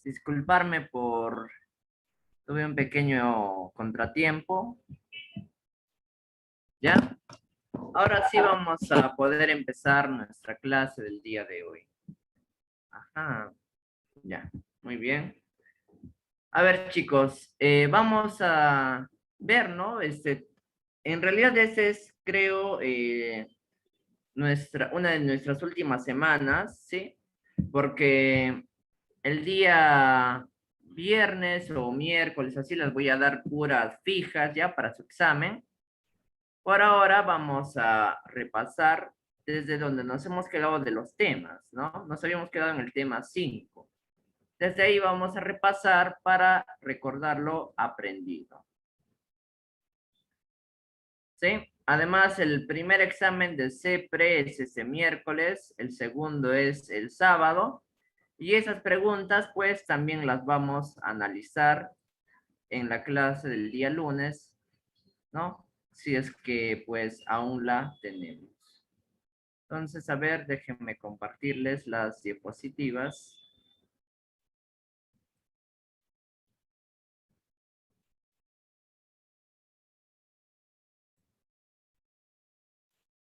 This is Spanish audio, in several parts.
Disculparme por... Tuve un pequeño contratiempo. ¿Ya? Ahora sí vamos a poder empezar nuestra clase del día de hoy. Ajá. Ya. Muy bien. A ver, chicos, vamos a ver, ¿no? En realidad ese es, creo, una de nuestras últimas semanas, ¿sí? Porque el día viernes o miércoles, así les voy a dar puras fijas ya para su examen. Por ahora vamos a repasar desde donde nos hemos quedado de los temas, ¿no? Nos habíamos quedado en el tema 5. Desde ahí vamos a repasar para recordar lo aprendido. ¿Sí? Además, el primer examen de CEPRE es este miércoles, el segundo es el sábado, y esas preguntas pues también las vamos a analizar en la clase del día lunes, ¿no? Si es que pues aún la tenemos. Entonces, a ver, déjenme compartirles las diapositivas.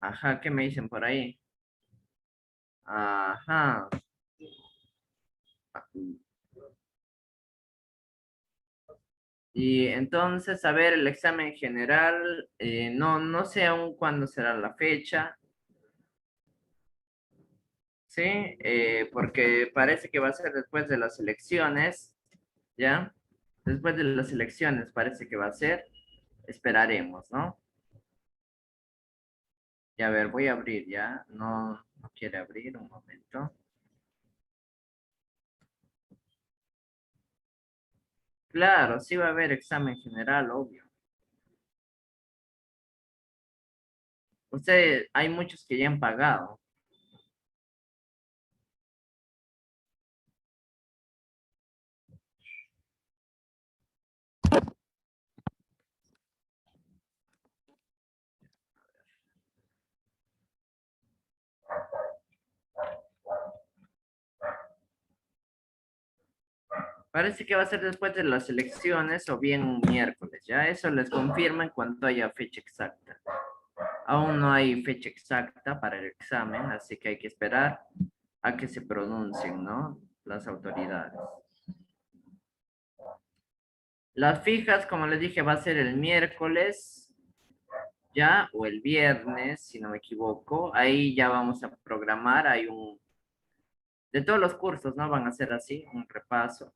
Ajá, ¿qué me dicen por ahí? Ajá. Y entonces, a ver, el examen general, no sé aún cuándo será la fecha, ¿sí? Porque parece que va a ser después de las elecciones, ¿ya? Después de las elecciones parece que va a ser, esperaremos, ¿no? Y a ver, voy a abrir ya, no quiere abrir, un momento. Claro, sí va a haber examen general, obvio. Ustedes, hay muchos que ya han pagado. Parece que va a ser después de las elecciones o bien un miércoles, ¿ya? Eso les confirma en cuanto haya fecha exacta. Aún no hay fecha exacta para el examen, así que hay que esperar a que se pronuncien, ¿no? Las autoridades. Las fijas, como les dije, va a ser el miércoles, ¿ya? O el viernes, si no me equivoco. Ahí ya vamos a programar, hay un... De todos los cursos, ¿no? Van a ser así, un repaso.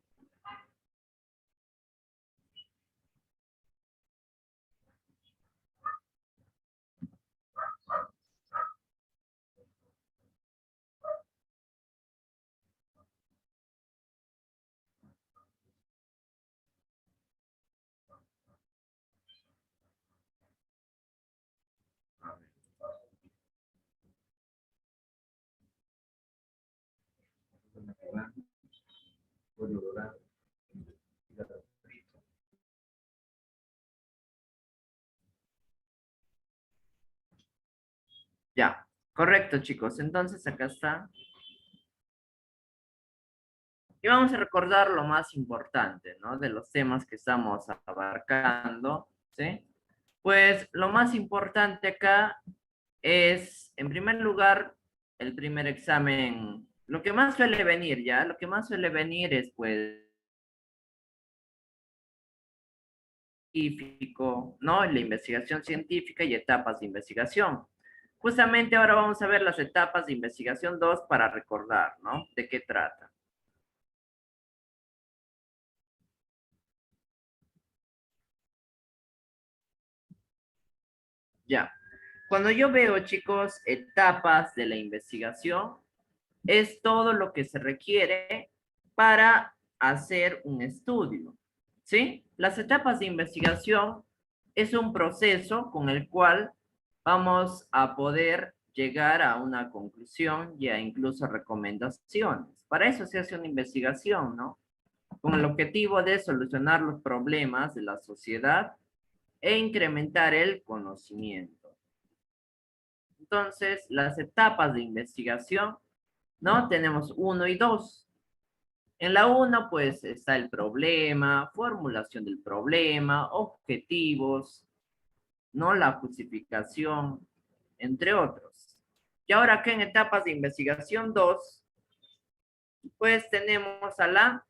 Ya, correcto, chicos. Entonces acá está. Y vamos a recordar lo más importante, ¿no? De los temas que estamos abarcando, ¿sí? Pues lo más importante acá es, en primer lugar, el primer examen. Lo que más suele venir, ¿ya? Lo que más suele venir es, pues, científico, ¿no? La investigación científica y etapas de investigación. Justamente ahora vamos a ver las etapas de investigación 2 para recordar, ¿no? ¿De qué trata? Ya. Cuando yo veo, chicos, etapas de la investigación, es todo lo que se requiere para hacer un estudio, ¿sí? Las etapas de investigación es un proceso con el cual vamos a poder llegar a una conclusión y a incluso recomendaciones. Para eso se hace una investigación, ¿no? Con el objetivo de solucionar los problemas de la sociedad e incrementar el conocimiento. Entonces, las etapas de investigación, ¿no? Tenemos 1 y 2. En la 1, pues, está el problema, formulación del problema, objetivos, ¿no? La justificación, entre otros. Y ahora acá en etapas de investigación 2, pues tenemos a la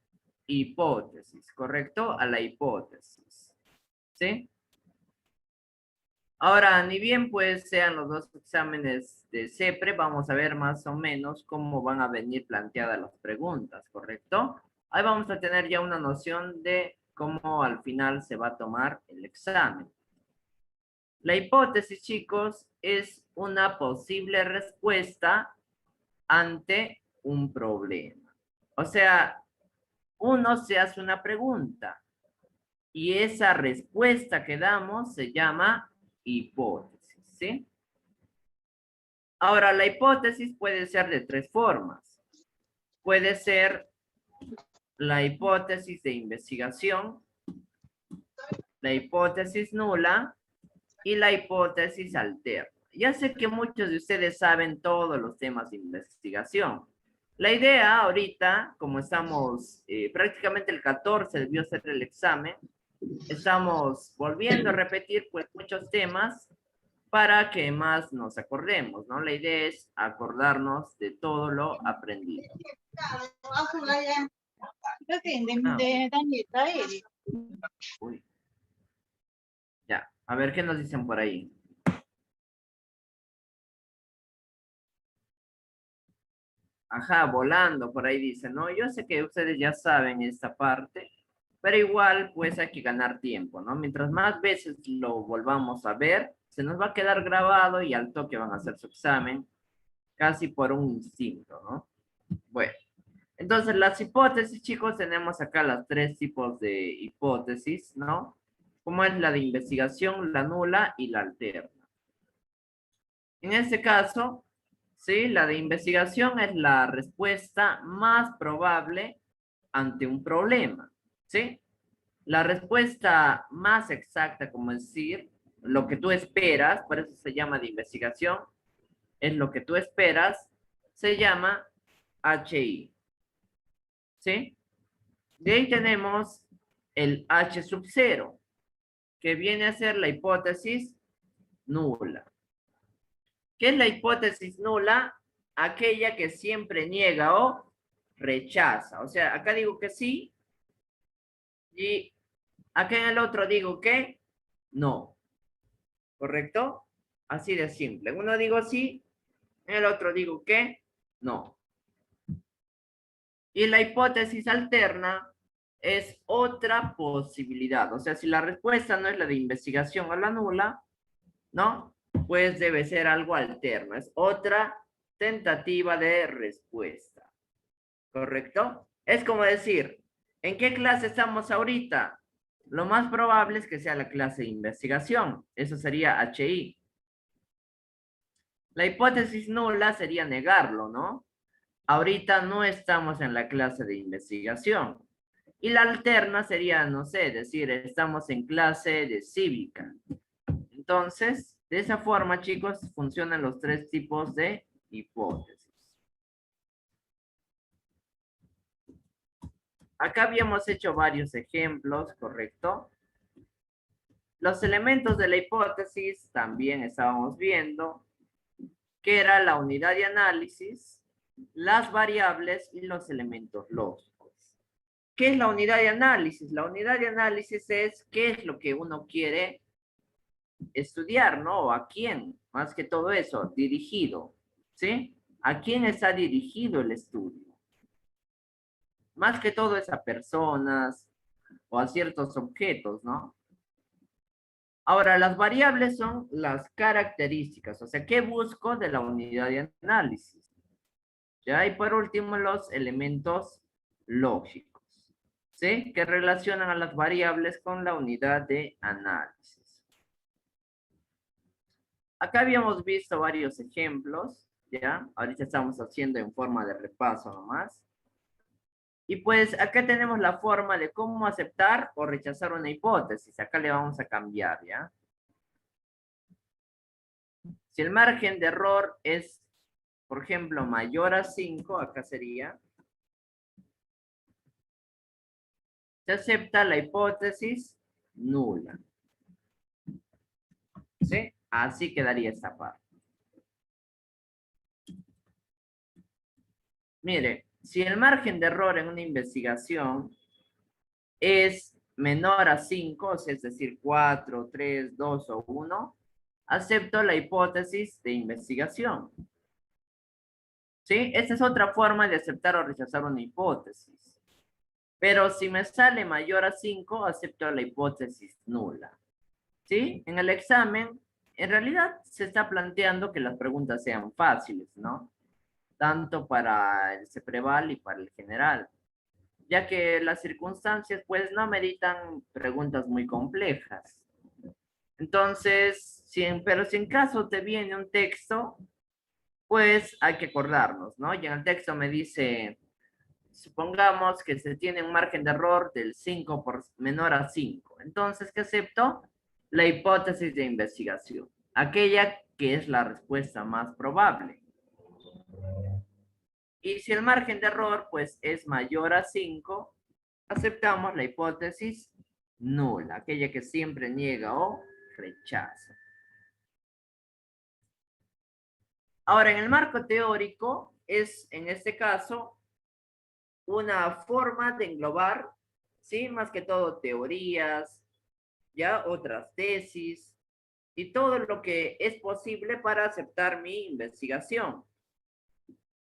hipótesis, ¿correcto? A la hipótesis, ¿sí? Ahora, ni bien pues sean los dos exámenes de CEPRE, vamos a ver más o menos cómo van a venir planteadas las preguntas, ¿correcto? Ahí vamos a tener ya una noción de cómo al final se va a tomar el examen. La hipótesis, chicos, es una posible respuesta ante un problema. O sea, uno se hace una pregunta y esa respuesta que damos se llama hipótesis, ¿sí? Ahora, la hipótesis puede ser de tres formas. Puede ser la hipótesis de investigación, la hipótesis nula y la hipótesis alterna. Ya sé que muchos de ustedes saben todos los temas de investigación. La idea ahorita, como estamos prácticamente el 14 debió ser el examen, estamos volviendo a repetir pues muchos temas para que más nos acordemos, ¿no? La idea es acordarnos de todo lo aprendido. Uy, ya, a ver qué nos dicen por ahí. Ajá, volando, por ahí dicen, ¿no? Yo sé que ustedes ya saben esta parte, pero igual pues hay que ganar tiempo, ¿no? Mientras más veces lo volvamos a ver, se nos va a quedar grabado y al toque van a hacer su examen, casi por un instinto, ¿no? Bueno, entonces las hipótesis, chicos, tenemos acá las tres tipos de hipótesis, ¿no? Como es la de investigación, la nula y la alterna. En este caso, ¿sí? La de investigación es la respuesta más probable ante un problema, ¿sí? La respuesta más exacta, como decir, lo que tú esperas, por eso se llama de investigación, es lo que tú esperas, se llama HI, ¿sí? De ahí tenemos el H sub 0, que viene a ser la hipótesis nula. ¿Qué es la hipótesis nula? Aquella que siempre niega o rechaza. O sea, acá digo que sí y acá en el otro digo que no. ¿Correcto? Así de simple. Uno digo sí, en el otro digo que no. Y la hipótesis alterna es otra posibilidad. O sea, si la respuesta no es la de investigación o la nula, ¿no? Pues debe ser algo alterno. Es otra tentativa de respuesta. ¿Correcto? Es como decir, ¿en qué clase estamos ahorita? Lo más probable es que sea la clase de investigación. Eso sería HI. La hipótesis nula sería negarlo, ¿no? Ahorita no estamos en la clase de investigación. Y la alterna sería, no sé, decir, estamos en clase de cívica. Entonces, de esa forma, chicos, funcionan los tres tipos de hipótesis. Acá habíamos hecho varios ejemplos, ¿correcto? Los elementos de la hipótesis también estábamos viendo, que era la unidad de análisis, las variables y los elementos lógicos. ¿Qué es la unidad de análisis? La unidad de análisis es qué es lo que uno quiere estudiar, ¿no? ¿O a quién? Más que todo eso, dirigido, ¿sí? ¿A quién está dirigido el estudio? Más que todo es a personas o a ciertos objetos, ¿no? Ahora, las variables son las características, o sea, ¿qué busco de la unidad de análisis? Ya, y por último, los elementos lógicos, ¿sí? Que relacionan a las variables con la unidad de análisis. Acá habíamos visto varios ejemplos, ¿ya? Ahorita estamos haciendo en forma de repaso nomás. Y pues acá tenemos la forma de cómo aceptar o rechazar una hipótesis. Acá le vamos a cambiar, ¿ya? Si el margen de error es, por ejemplo, mayor a 5, acá sería, Se acepta la hipótesis nula. ¿Sí? Así quedaría esta parte. Mire, si el margen de error en una investigación es menor a 5, es decir, 4, 3, 2 o 1, acepto la hipótesis de investigación. ¿Sí? Esta es otra forma de aceptar o rechazar una hipótesis. Pero si me sale mayor a 5, acepto la hipótesis nula. ¿Sí? En el examen, en realidad se está planteando que las preguntas sean fáciles, ¿no? Tanto para el CEPREVAL y para el general, ya que las circunstancias pues no meritan preguntas muy complejas. Entonces, pero si en caso te viene un texto, pues hay que acordarnos, ¿no? Y en el texto me dice, supongamos que se tiene un margen de error del 5 por menor a 5. Entonces, ¿qué acepto? La hipótesis de investigación, aquella que es la respuesta más probable. Y si el margen de error pues es mayor a 5, aceptamos la hipótesis nula, aquella que siempre niega o rechaza. Ahora, en el marco teórico es, en este caso, una forma de englobar, ¿sí? Más que todo teorías, ya otras tesis y todo lo que es posible para aceptar mi investigación.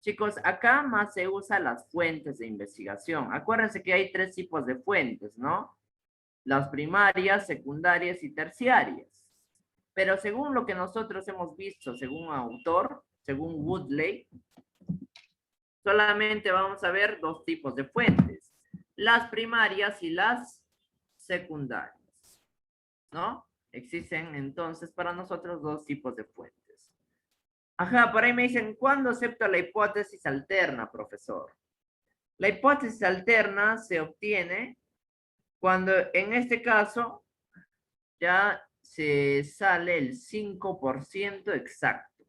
Chicos, acá más se usan las fuentes de investigación. Acuérdense que hay 3 tipos de fuentes, ¿no? Las primarias, secundarias y terciarias. Pero según lo que nosotros hemos visto, según autor, según Woodley, solamente vamos a ver 2 tipos de fuentes. Las primarias y las secundarias, ¿no? Existen entonces para nosotros 2 tipos de fuentes. Ajá, por ahí me dicen, ¿cuándo acepto la hipótesis alterna, profesor? La hipótesis alterna se obtiene cuando en este caso ya se sale el 5% exacto,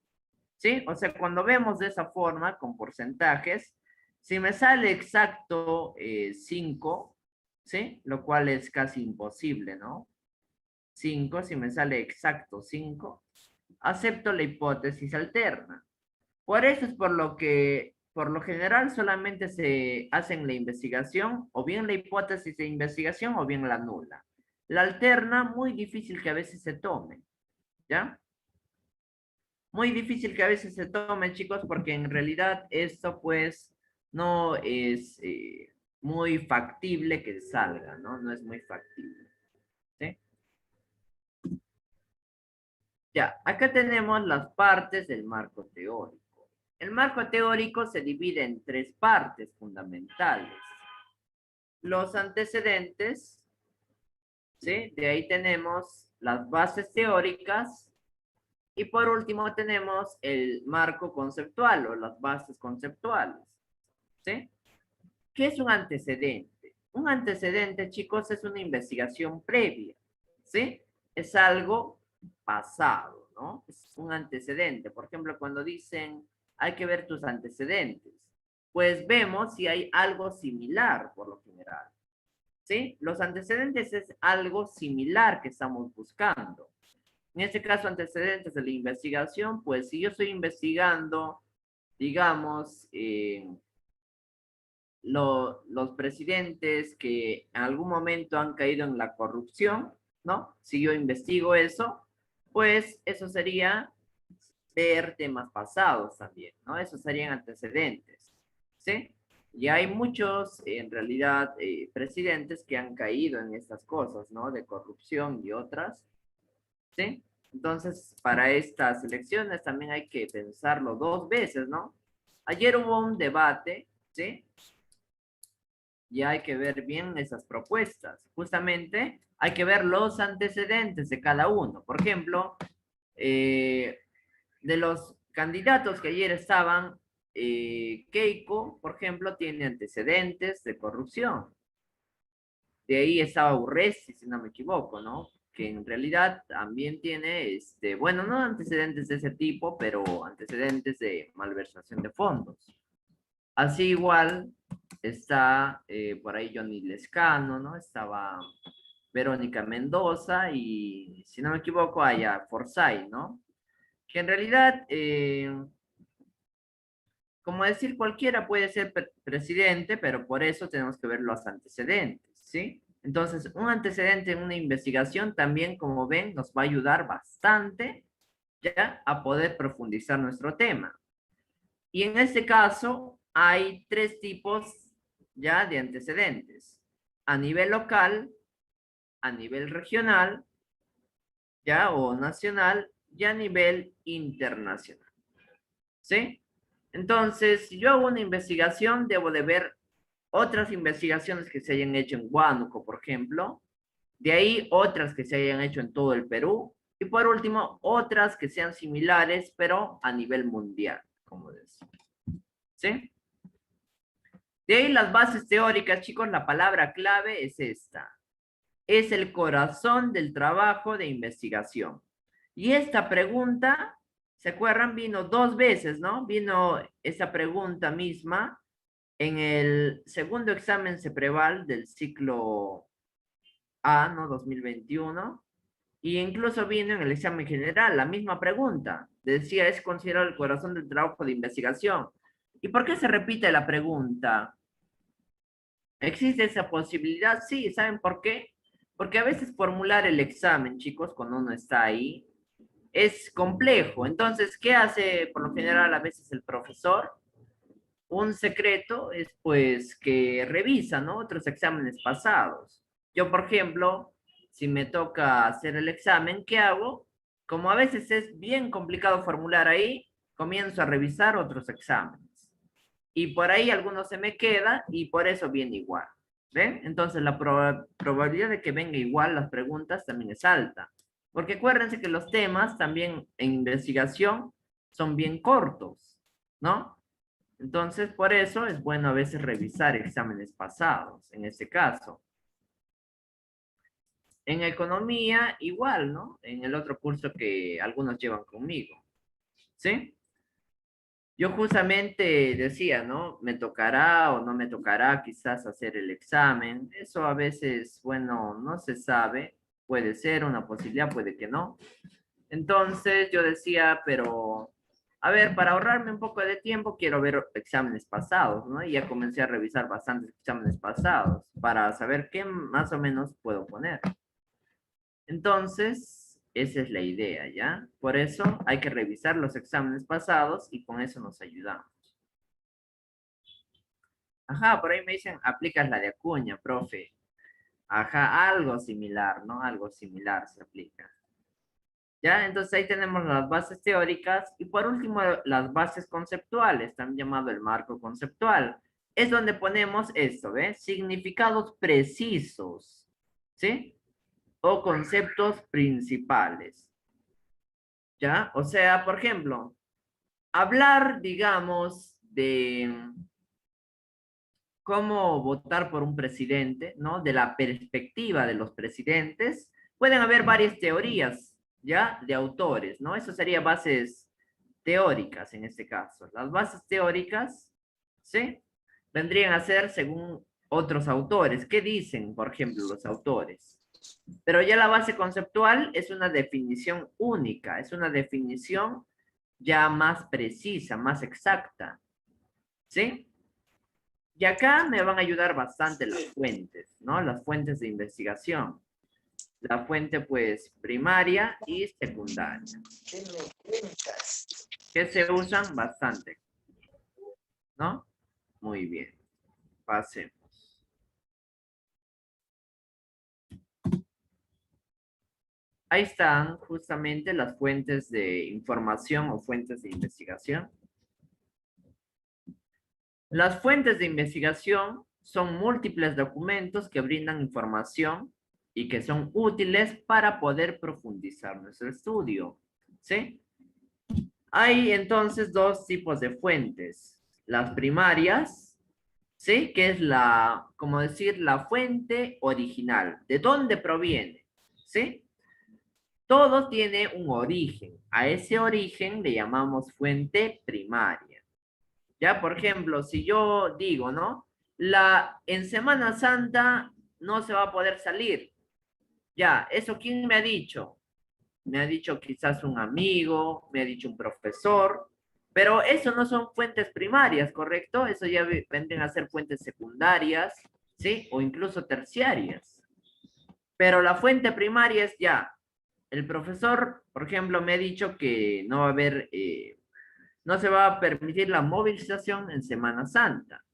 ¿sí? O sea, cuando vemos de esa forma, con porcentajes, si me sale exacto 5, ¿sí? Lo cual es casi imposible, ¿no? 5, si me sale exacto 5, acepto la hipótesis alterna. Por eso es por lo que, por lo general, solamente se hace en la investigación, o bien la hipótesis de investigación, o bien la nula. La alterna, muy difícil que a veces se tome, ¿ya? Muy difícil que a veces se tome, chicos, porque en realidad esto, pues, no es muy factible que salga, ¿no? No es muy factible, ¿sí? Ya, acá tenemos las partes del marco teórico. El marco teórico se divide en 3 partes fundamentales. Los antecedentes, ¿sí? De ahí tenemos las bases teóricas y por último tenemos el marco conceptual o las bases conceptuales, ¿sí? ¿Qué es un antecedente? Un antecedente, chicos, es una investigación previa, ¿sí? Es algo pasado, ¿no? Es un antecedente. Por ejemplo, cuando dicen, hay que ver tus antecedentes, pues vemos si hay algo similar por lo general, ¿sí? Los antecedentes es algo similar que estamos buscando. En este caso, antecedentes de la investigación, pues si yo estoy investigando, digamos, los presidentes que en algún momento han caído en la corrupción, ¿no? Si yo investigo eso, pues eso sería ver temas pasados también, ¿no? Esos serían antecedentes, ¿sí? Y hay muchos, en realidad, presidentes que han caído en estas cosas, ¿no? De corrupción y otras, ¿sí? Entonces, para estas elecciones también hay que pensarlo 2 veces, ¿no? Ayer hubo un debate, ¿sí? Y hay que ver bien esas propuestas. Justamente hay que ver los antecedentes de cada uno. Por ejemplo, de los candidatos que ayer estaban, Keiko, por ejemplo, tiene antecedentes de corrupción. De ahí estaba Urresti, si no me equivoco, ¿no? Que en realidad también tiene, bueno, no antecedentes de ese tipo, pero antecedentes de malversación de fondos. Así igual está por ahí Johnny Lescano, ¿no? Estaba Verónica Mendoza y, si no me equivoco, allá Forsyth, ¿no? Que en realidad, como decir, cualquiera puede ser presidente, pero por eso tenemos que ver los antecedentes, ¿sí? Entonces, un antecedente en una investigación también, como ven, nos va a ayudar bastante ya a poder profundizar nuestro tema. Y en este caso hay tres tipos ya de antecedentes. A nivel local, a nivel regional, ya o nacional, y a nivel internacional. ¿Sí? Entonces, si yo hago una investigación, debo de ver otras investigaciones que se hayan hecho en Huánuco, por ejemplo. De ahí otras que se hayan hecho en todo el Perú. Y por último, otras que sean similares, pero a nivel mundial, como decía. ¿Sí? De ahí las bases teóricas, chicos, la palabra clave es esta. Es el corazón del trabajo de investigación. Y esta pregunta, ¿se acuerdan? Vino dos veces, ¿no? Vino esa pregunta misma en el segundo examen CEPREVAL del ciclo A, ¿no? 2021. Y incluso vino en el examen general la misma pregunta. Decía, es considerado el corazón del trabajo de investigación. ¿Y por qué se repite la pregunta? ¿Existe esa posibilidad? Sí, ¿saben por qué? Porque a veces formular el examen, chicos, cuando uno está ahí, es complejo. Entonces, ¿qué hace por lo general a veces el profesor? Un secreto es pues que revisa, ¿no? Otros exámenes pasados. Yo, por ejemplo, si me toca hacer el examen, ¿qué hago? Como a veces es bien complicado formular ahí, comienzo a revisar otros exámenes. Y por ahí algunos se me queda y por eso viene igual. ¿Ven? Entonces la probabilidad de que venga igual las preguntas también es alta. Porque acuérdense que los temas también en investigación son bien cortos, ¿no? Entonces, por eso es bueno a veces revisar exámenes pasados, en este caso. En economía, igual, ¿no? En el otro curso que algunos llevan conmigo, ¿sí? Yo justamente decía, ¿no? Me tocará o no me tocará quizás hacer el examen. Eso a veces, bueno, no se sabe. Puede ser una posibilidad, puede que no. Entonces yo decía, pero, a ver, para ahorrarme un poco de tiempo, quiero ver exámenes pasados, ¿no? Y ya comencé a revisar bastantes exámenes pasados para saber qué más o menos puedo poner. Entonces, esa es la idea, ¿ya? Por eso hay que revisar los exámenes pasados y con eso nos ayudamos. Ajá, por ahí me dicen, aplicas la de Acuña, profe. Ajá, algo similar, ¿no? Algo similar se aplica. ¿Ya? Entonces ahí tenemos las bases teóricas y por último las bases conceptuales, también llamado el marco conceptual. Es donde ponemos esto, ¿ves? Significados precisos, ¿sí? O conceptos principales, ¿ya? O sea, por ejemplo, hablar, digamos, de cómo votar por un presidente, ¿no? De la perspectiva de los presidentes, pueden haber varias teorías, ¿ya? De autores, ¿no? Eso sería bases teóricas en este caso. Las bases teóricas, ¿sí? Vendrían a ser según otros autores. ¿Qué dicen, por ejemplo, los autores? Pero ya la base conceptual es una definición única, es una definición ya más precisa, más exacta, ¿sí? Y acá me van a ayudar bastante las fuentes, ¿no? Las fuentes de investigación. La fuente, pues, primaria y secundaria. Que se usan bastante, ¿no? Muy bien. Pasemos. Ahí están justamente las fuentes de información o fuentes de investigación. Las fuentes de investigación son múltiples documentos que brindan información y que son útiles para poder profundizar nuestro estudio, ¿sí? Hay entonces dos tipos de fuentes. Las primarias, ¿sí? Que es la, como decir, la fuente original. ¿De dónde proviene? ¿Sí? Todo tiene un origen. A ese origen le llamamos fuente primaria. Ya, por ejemplo, si yo digo, ¿no? En Semana Santa no se va a poder salir. Ya, ¿eso quién me ha dicho? Me ha dicho quizás un amigo, me ha dicho un profesor, pero eso no son fuentes primarias, ¿correcto? Eso ya vendrían a ser fuentes secundarias, ¿sí? O incluso terciarias. Pero la fuente primaria es ya. El profesor, por ejemplo, me ha dicho que no va a haber, no se va a permitir la movilización en Semana Santa.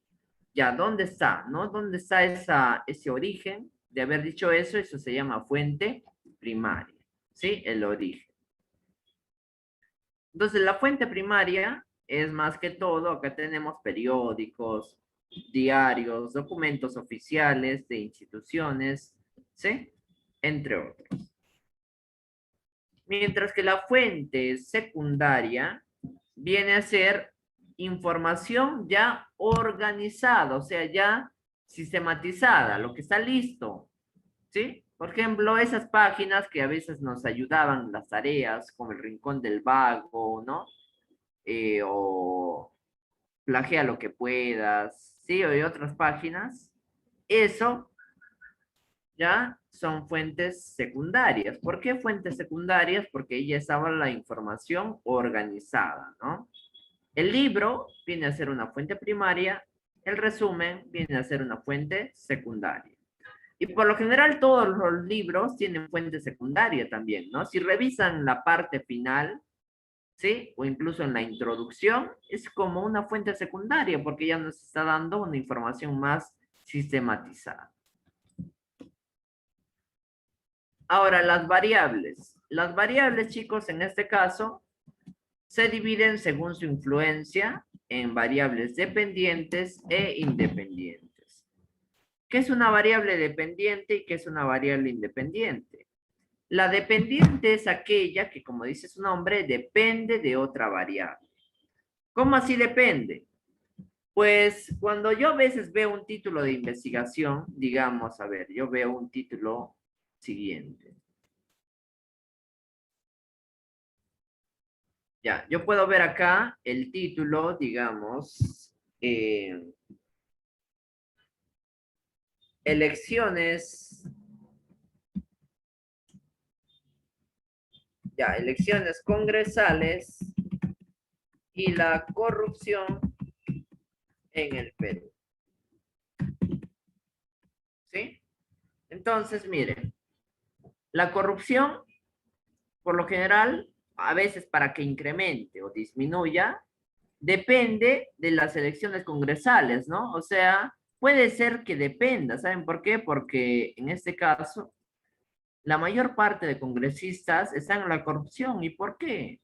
Ya, ¿dónde está? ¿No? ¿Dónde está ese origen de haber dicho eso? Eso se llama fuente primaria, ¿sí? El origen. Entonces, la fuente primaria es más que todo, acá tenemos periódicos, diarios, documentos oficiales de instituciones, ¿sí? Entre otros. Mientras que la fuente secundaria viene a ser información ya organizada, o sea, ya sistematizada, lo que está listo, ¿sí? Por ejemplo, esas páginas que a veces nos ayudaban en las tareas, como el Rincón del Vago, ¿no? O plagia lo que puedas, ¿sí? O de otras páginas. Eso ya son fuentes secundarias. ¿Por qué fuentes secundarias? Porque ya estaba la información organizada, ¿no? El libro viene a ser una fuente primaria, el resumen viene a ser una fuente secundaria. Y por lo general todos los libros tienen fuente secundaria también, ¿no? Si revisan la parte final, ¿sí? O incluso en la introducción, es como una fuente secundaria porque ya nos está dando una información más sistematizada. Ahora, las variables. Las variables, chicos, en este caso, se dividen según su influencia en variables dependientes e independientes. ¿Qué es una variable dependiente y qué es una variable independiente? La dependiente es aquella que, como dice su nombre, depende de otra variable. ¿Cómo así depende? Pues cuando yo a veces veo un título de investigación, digamos, a ver, yo veo un título siguiente. Ya, yo puedo ver acá el título, digamos, elecciones, ya, elecciones congresales y la corrupción en el Perú, ¿sí? Entonces, miren, la corrupción, por lo general, a veces para que incremente o disminuya, depende de las elecciones congresales, ¿no? O sea, puede ser que dependa, ¿saben por qué? Porque en este caso, la mayor parte de congresistas están en la corrupción. ¿Y por qué?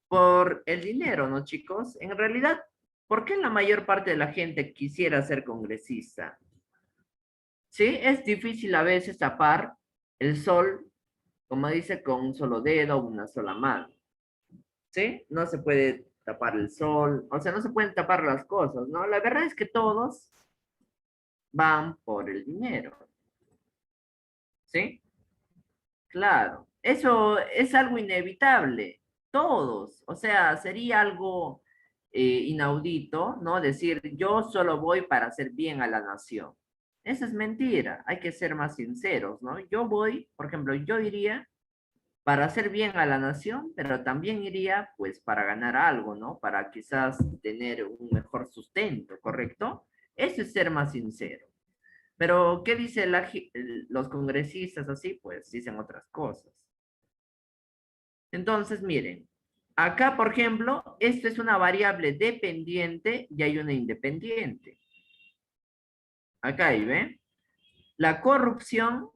Por el dinero, ¿no, chicos? En realidad, ¿por qué la mayor parte de la gente quisiera ser congresista? Sí, es difícil a veces tapar el sol, como dice, con un solo dedo o una sola mano. ¿Sí? No se puede tapar el sol, o sea, no se pueden tapar las cosas, ¿no? La verdad es que todos van por el dinero, ¿sí? Claro, eso es algo inevitable, todos, o sea, sería algo inaudito, ¿no? Decir, yo solo voy para hacer bien a la nación. Esa es mentira, hay que ser más sinceros, ¿no? Yo voy, por ejemplo, yo iría para hacer bien a la nación, pero también iría pues para ganar algo, ¿no? Para quizás tener un mejor sustento, ¿correcto? Eso es ser más sincero. Pero, ¿qué dice los congresistas así? Pues dicen otras cosas. Entonces, miren, acá, por ejemplo, esto es una variable dependiente y hay una independiente. Acá ahí, ¿ven? La corrupción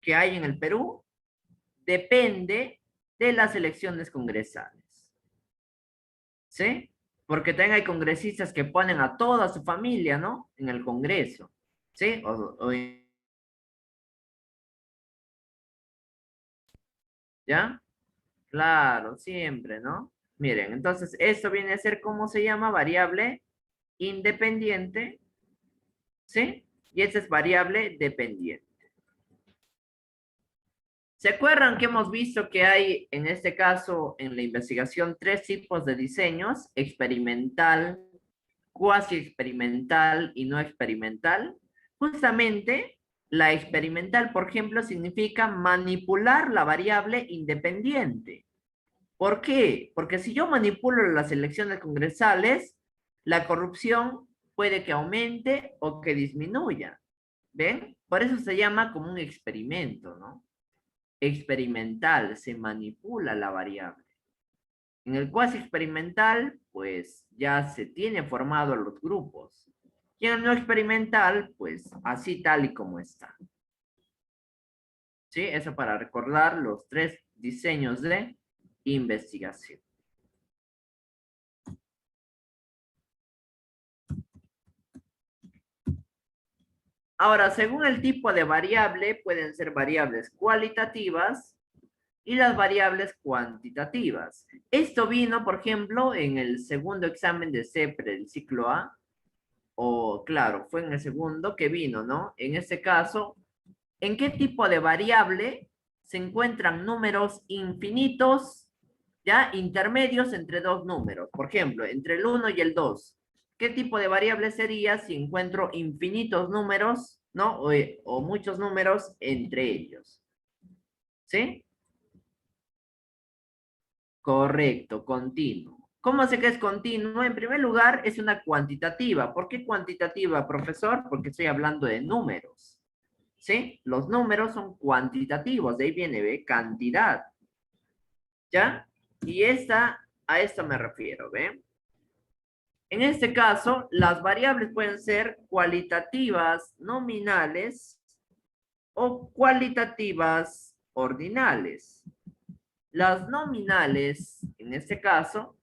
que hay en el Perú depende de las elecciones congresales. ¿Sí? Porque también hay congresistas que ponen a toda su familia, ¿no? En el Congreso. ¿Sí? ¿Ya? Claro, siempre, ¿no? Miren, entonces esto viene a ser, ¿cómo se llama? Variable independiente, ¿sí? Y esta es variable dependiente, ¿Se acuerdan que hemos visto que hay, en este caso, en la investigación, tres tipos de diseños? Experimental, cuasi experimental y no experimental. Justamente, la experimental, por ejemplo, significa manipular la variable independiente. ¿Por qué? Porque si yo manipulo las elecciones congresales, la corrupción puede que aumente o que disminuya. ¿Ven? Por eso se llama como un experimento, ¿no? Experimental, se manipula la variable. En el cuasi experimental, pues ya se tiene formado los grupos. Y en el no experimental, pues así tal y como está. ¿Sí? Eso para recordar los tres diseños de investigación. Ahora, según el tipo de variable, pueden ser variables cualitativas y las variables cuantitativas. Esto vino, por ejemplo, en el segundo examen de CEPRE del ciclo A, o claro, fue en el segundo que vino, ¿no? En este caso, ¿en qué tipo de variable se encuentran números infinitos, ya intermedios entre dos números? Por ejemplo, entre el 1 y el 2. ¿Qué tipo de variable sería si encuentro infinitos números, ¿no? O muchos números entre ellos. ¿Sí? Correcto, continuo. ¿Cómo sé que es continuo? En primer lugar, es una cuantitativa. ¿Por qué cuantitativa, profesor? Porque estoy hablando de números. ¿Sí? Los números son cuantitativos, de ahí viene, ¿ve? Cantidad. ¿Ya? Y a esto me refiero, ¿ve? En este caso, las variables pueden ser cualitativas nominales o cualitativas ordinales. Las nominales, en este caso,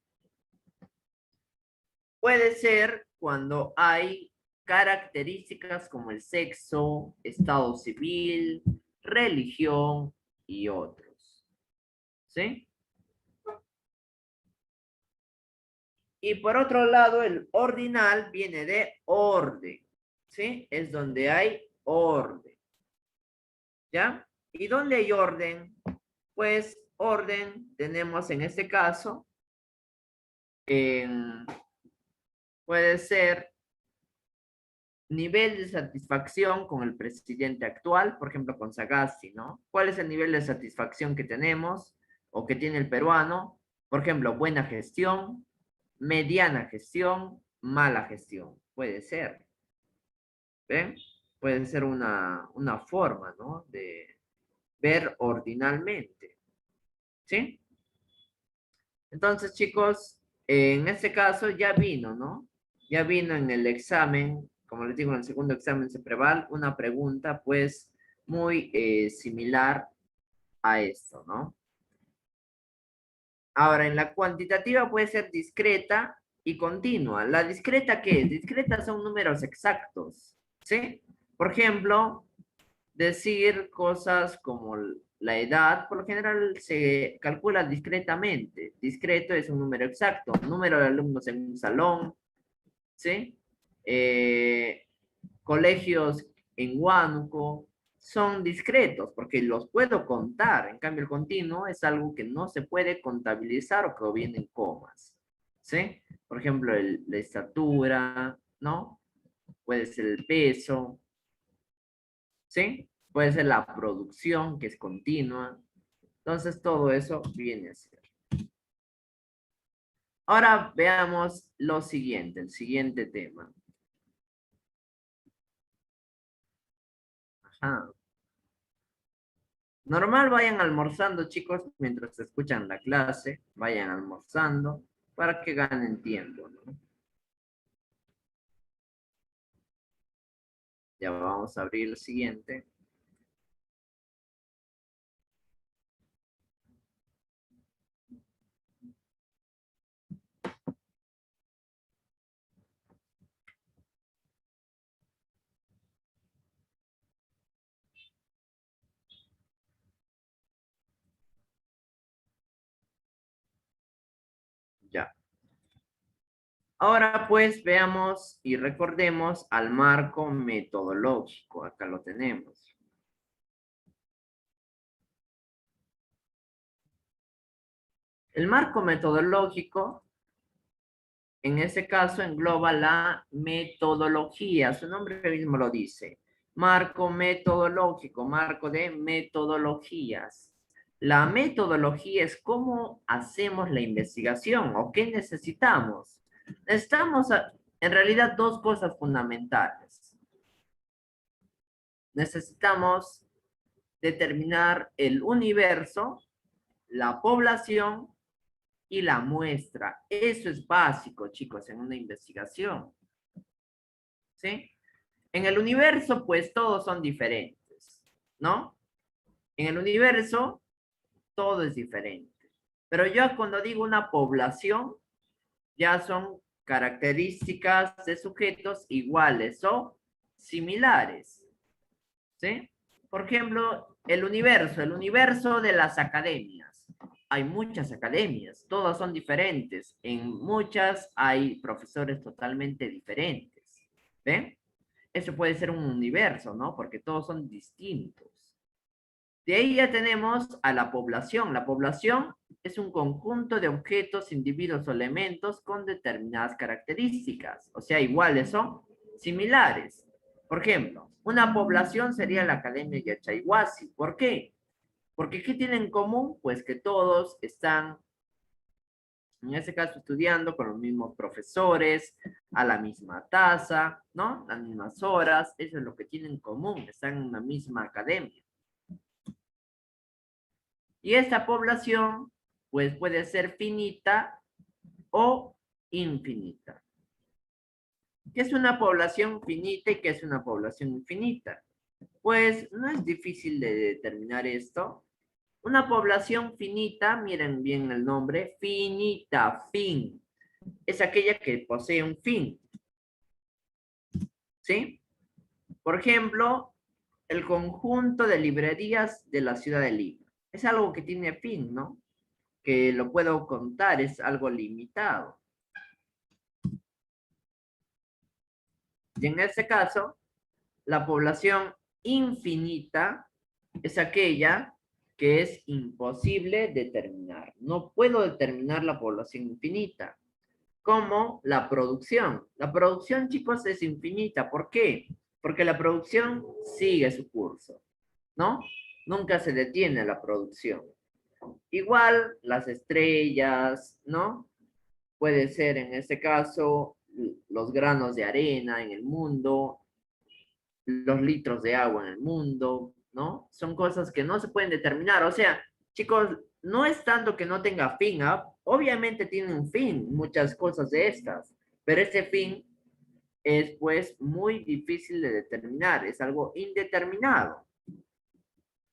puede ser cuando hay características como el sexo, estado civil, religión y otros. ¿Sí? Y por otro lado, el ordinal viene de orden. ¿Sí? Es donde hay orden. ¿Ya? ¿Y dónde hay orden? Pues orden tenemos en este caso, en, puede ser nivel de satisfacción con el presidente actual, por ejemplo, con Sagasti, ¿no? ¿Cuál es el nivel de satisfacción que tenemos o que tiene el peruano? Por ejemplo, buena gestión, mediana gestión, mala gestión. Puede ser, ¿ven? Puede ser una forma, ¿no? De ver ordinalmente, ¿sí? Entonces, chicos, en este caso ya vino, ¿no? Ya vino en el examen, como les digo, en el segundo examen Cepreval, una pregunta, pues, muy similar a esto, ¿no? Ahora, en la cuantitativa puede ser discreta y continua. ¿La discreta qué es? Discreta son números exactos, ¿sí? Por ejemplo, decir cosas como la edad, por lo general se calcula discretamente. Discreto es un número exacto, número de alumnos en un salón, ¿sí? Eh, colegios en Huánuco son discretos porque los puedo contar. En cambio, el continuo es algo que no se puede contabilizar o que viene en comas, ¿sí? Por ejemplo, la estatura, ¿no? Puede ser el peso, ¿sí? Puede ser la producción, que es continua. Entonces, todo eso viene a ser. Ahora veamos lo siguiente, el siguiente tema. Ajá. Normal vayan almorzando, chicos, mientras escuchan la clase, vayan almorzando para que ganen tiempo, ¿no? Ya vamos a abrir el siguiente. Ya. Ahora pues veamos y recordemos al marco metodológico. Acá lo tenemos. El marco metodológico, en ese caso, engloba la metodología. Su nombre mismo lo dice. Marco metodológico, marco de metodologías. La metodología es cómo hacemos la investigación o qué necesitamos. Necesitamos, en realidad, dos cosas fundamentales. Necesitamos determinar el universo, la población y la muestra. Eso es básico, chicos, en una investigación. ¿Sí? En el universo, pues todos son diferentes, ¿no? En el universo, todo es diferente. Pero yo cuando digo una población, ya son características de sujetos iguales o similares, ¿sí? Por ejemplo, el universo de las academias. Hay muchas academias, todas son diferentes. En muchas hay profesores totalmente diferentes, ¿ven? Eso puede ser un universo, ¿no? Porque todos son distintos. De ahí ya tenemos a la población. La población es un conjunto de objetos, individuos o elementos con determinadas características, o sea, iguales o similares. Por ejemplo, una población sería la Academia Yachaywasi. ¿Por qué? Porque ¿qué tienen en común? Pues que todos están, en ese caso, estudiando con los mismos profesores, a la misma tasa, ¿no? Las mismas horas, eso es lo que tienen en común, están en una misma academia. Y esta población, pues puede ser finita o infinita. ¿Qué es una población finita y qué es una población infinita? Pues no es difícil de determinar esto. Una población finita, miren bien el nombre, finita, fin, es aquella que posee un fin, ¿sí? Por ejemplo, el conjunto de librerías de la ciudad de Lima. Es algo que tiene fin, ¿no? Que lo puedo contar, es algo limitado. Y en este caso, la población infinita es aquella que es imposible determinar. No puedo determinar la población infinita. Como la producción. La producción, chicos, es infinita. ¿Por qué? Porque la producción sigue su curso, ¿no? Nunca se detiene la producción. Igual las estrellas, ¿no? Puede ser en este caso los granos de arena en el mundo, los litros de agua en el mundo, ¿no? Son cosas que no se pueden determinar. O sea, chicos, no es tanto que no tenga fin, ¿ah? Obviamente tiene un fin, muchas cosas de estas, pero ese fin es pues muy difícil de determinar, es algo indeterminado,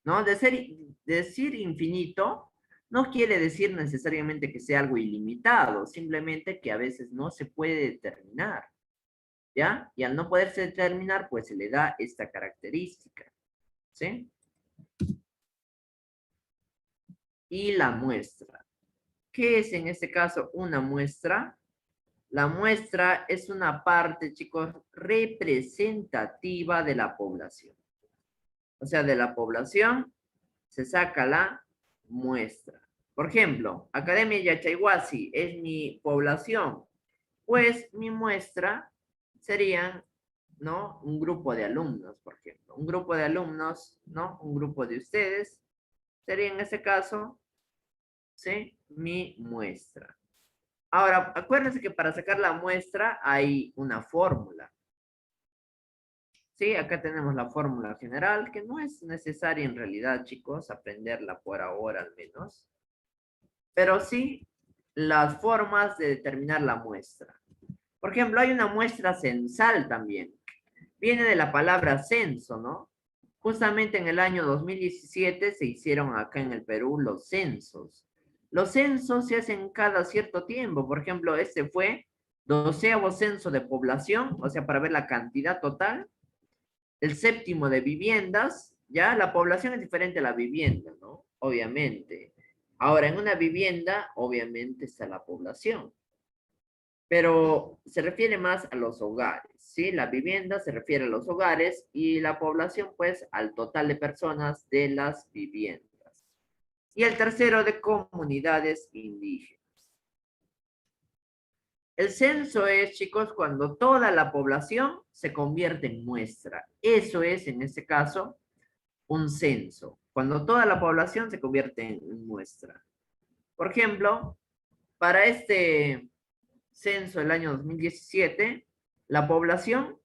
¿no? Decir infinito no quiere decir necesariamente que sea algo ilimitado, simplemente que a veces no se puede determinar. ¿Ya? Y al no poderse determinar, pues se le da esta característica, ¿sí? Y la muestra. ¿Qué es en este caso una muestra? La muestra es una parte, chicos, representativa de la población. O sea, de la población se saca la muestra. Por ejemplo, Academia Yachaywasi es mi población. Pues mi muestra serían, ¿no? Un grupo de alumnos, por ejemplo. Un grupo de alumnos, ¿no? Un grupo de ustedes sería en ese caso, ¿sí? Mi muestra. Ahora, acuérdense que para sacar la muestra hay una fórmula. Sí, acá tenemos la fórmula general, que no es necesaria en realidad, chicos, aprenderla por ahora al menos. Pero sí las formas de determinar la muestra. Por ejemplo, hay una muestra censal también. Viene de la palabra censo, ¿no? Justamente en el año 2017 se hicieron acá en el Perú los censos. Los censos se hacen cada cierto tiempo. Por ejemplo, este fue 12º censo de población, o sea, para ver la cantidad total. El 7º de viviendas, ya la población es diferente a la vivienda, ¿no? Obviamente. Ahora, en una vivienda, obviamente está la población, pero se refiere más a los hogares, ¿sí? La vivienda se refiere a los hogares y la población, pues, al total de personas de las viviendas. Y el tercero de comunidades indígenas. El censo es, chicos, cuando toda la población se convierte en muestra. Eso es, en este caso, un censo. Cuando toda la población se convierte en muestra. Por ejemplo, para este censo del año 2017, la población,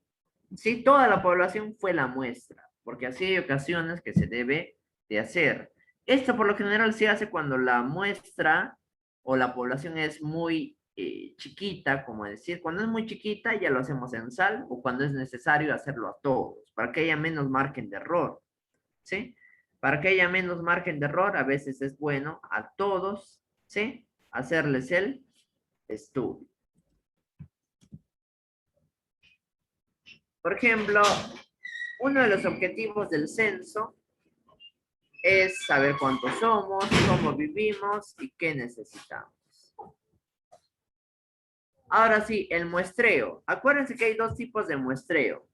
sí, toda la población fue la muestra, porque así hay ocasiones que se debe de hacer. Esto por lo general se hace cuando la muestra o la población es muy chiquita, como decir, cuando es muy chiquita ya lo hacemos en sal o cuando es necesario hacerlo a todos, para que haya menos margen de error, ¿sí? Para que haya menos margen de error, a veces es bueno a todos, ¿sí? Hacerles el estudio. Por ejemplo, uno de los objetivos del censo es saber cuántos somos, cómo vivimos y qué necesitamos. Ahora sí, el muestreo. Acuérdense que hay dos tipos de muestreo,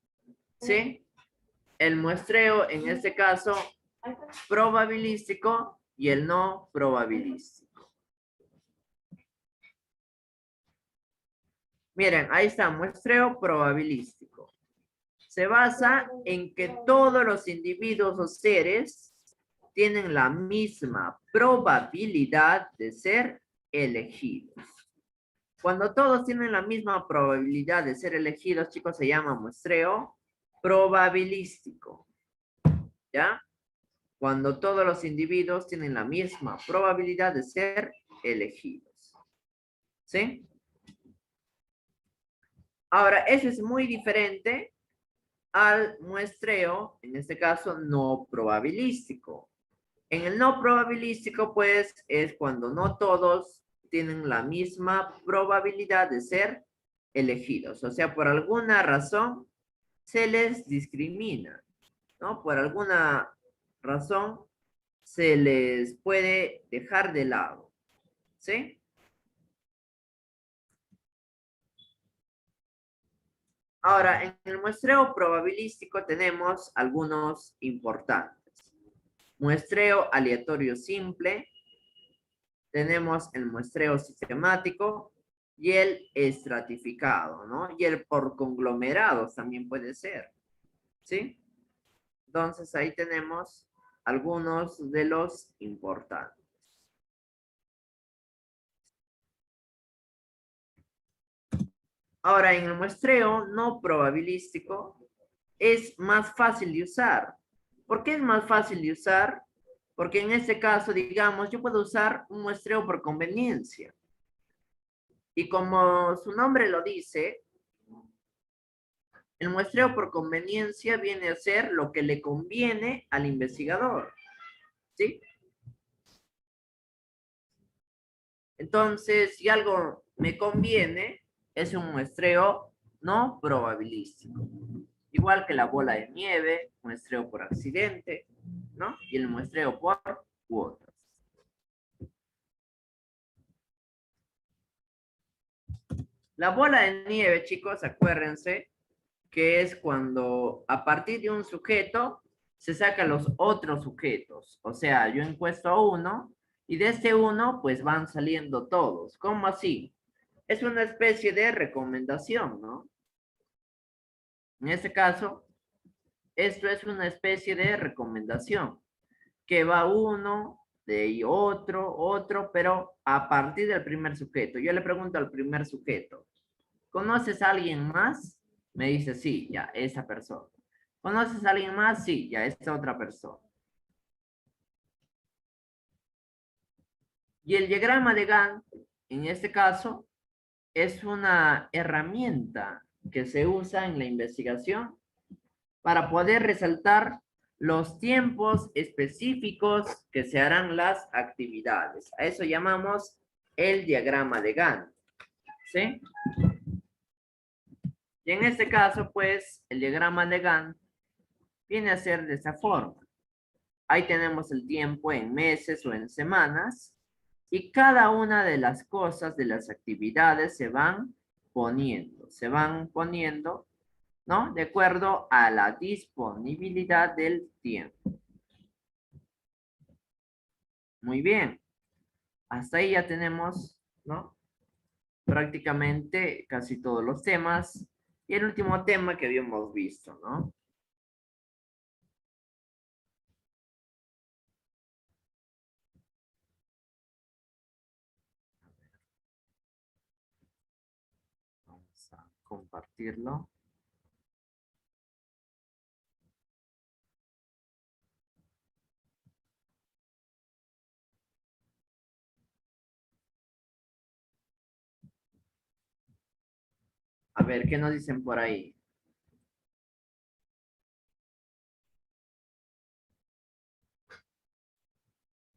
¿sí? El muestreo, en este caso, probabilístico y el no probabilístico. Miren, ahí está, muestreo probabilístico. Se basa en que todos los individuos o seres tienen la misma probabilidad de ser elegidos. Cuando todos tienen la misma probabilidad de ser elegidos, chicos, se llama muestreo probabilístico. ¿Ya? Cuando todos los individuos tienen la misma probabilidad de ser elegidos. ¿Sí? Ahora, eso es muy diferente al muestreo, en este caso, no probabilístico. En el no probabilístico, pues, es cuando no todos tienen la misma probabilidad de ser elegidos. O sea, por alguna razón se les discrimina, ¿no? Por alguna razón se les puede dejar de lado, ¿sí? Ahora, en el muestreo probabilístico tenemos algunos importantes. Muestreo aleatorio simple, tenemos el muestreo sistemático y el estratificado, ¿no? Y el por conglomerados también puede ser, ¿sí? Entonces ahí tenemos algunos de los importantes. Ahora, en el muestreo no probabilístico es más fácil de usar. ¿Por qué es más fácil de usar? Porque en este caso, digamos, yo puedo usar un muestreo por conveniencia. Y como su nombre lo dice, el muestreo por conveniencia viene a ser lo que le conviene al investigador, ¿sí? Entonces, si algo me conviene, es un muestreo no probabilístico. Igual que la bola de nieve, muestreo por accidente, ¿no? Y el muestreo por cuotas. La bola de nieve, chicos, acuérdense que es cuando a partir de un sujeto se sacan los otros sujetos. O sea, yo encuesto a uno y de este uno pues van saliendo todos. ¿Cómo así? Es una especie de recomendación, ¿no? En este caso, esto es una especie de recomendación, que va uno, de ahí otro, otro, pero a partir del primer sujeto. Yo le pregunto al primer sujeto, ¿conoces a alguien más? Me dice, sí, ya, esa persona. ¿Conoces a alguien más? Sí, ya, esta otra persona. Y el diagrama de Gantt, en este caso, es una herramienta que se usa en la investigación para poder resaltar los tiempos específicos que se harán las actividades. A eso llamamos el diagrama de Gantt, ¿sí? Y en este caso, pues, el diagrama de Gantt viene a ser de esta forma. Ahí tenemos el tiempo en meses o en semanas y cada una de las cosas, de las actividades se van poniendo, ¿no? De acuerdo a la disponibilidad del tiempo. Muy bien. Hasta ahí ya tenemos, ¿no? Prácticamente casi todos los temas. Y el último tema que habíamos visto, ¿no? Vamos a compartirlo. A ver, ¿qué nos dicen por ahí?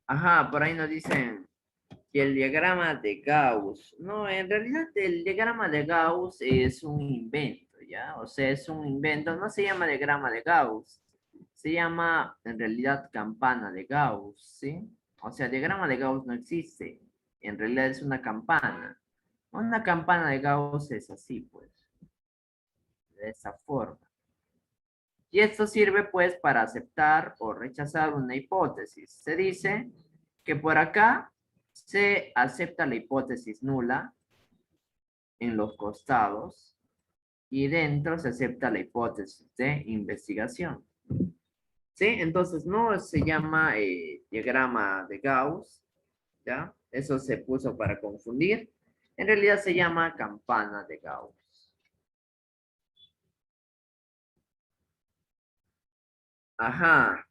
Ajá, por ahí nos dicen que el diagrama de Gauss. No, en realidad el diagrama de Gauss es un invento, ¿ya? O sea, es un invento, no se llama diagrama de Gauss, se llama en realidad campana de Gauss, ¿sí? O sea, diagrama de Gauss no existe, en realidad es una campana. Una campana de Gauss es así, pues, de esa forma. Y esto sirve pues para aceptar o rechazar una hipótesis. Se dice que por acá se acepta la hipótesis nula en los costados y dentro se acepta la hipótesis de investigación. ¿Sí? Entonces no se llama diagrama de Gauss, ¿ya? Eso se puso para confundir. En realidad se llama campana de Gauss. Ajá.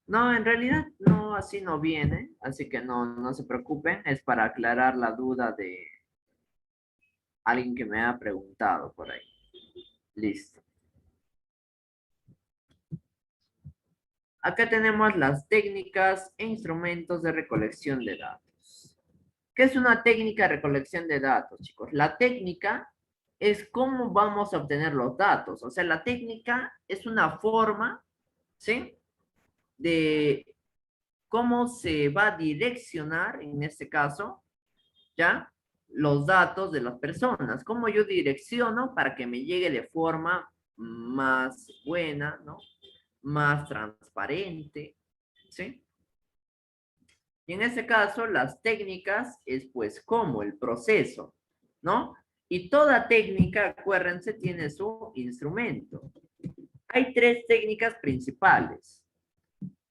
No, en realidad no, así no viene, así que no se preocupen, es para aclarar la duda de alguien que me ha preguntado por ahí. Listo. Acá tenemos las técnicas e instrumentos de recolección de datos. ¿Qué es una técnica de recolección de datos, chicos? La técnica es cómo vamos a obtener los datos. O sea, la técnica es una forma, ¿sí? De cómo se va a direccionar, en este caso, ¿ya? Los datos de las personas. ¿Cómo yo direcciono para que me llegue de forma más buena, ¿no? Más transparente, ¿sí? Y en este caso, las técnicas es pues como el proceso, ¿no? Y toda técnica, acuérdense, tiene su instrumento. Hay tres técnicas principales.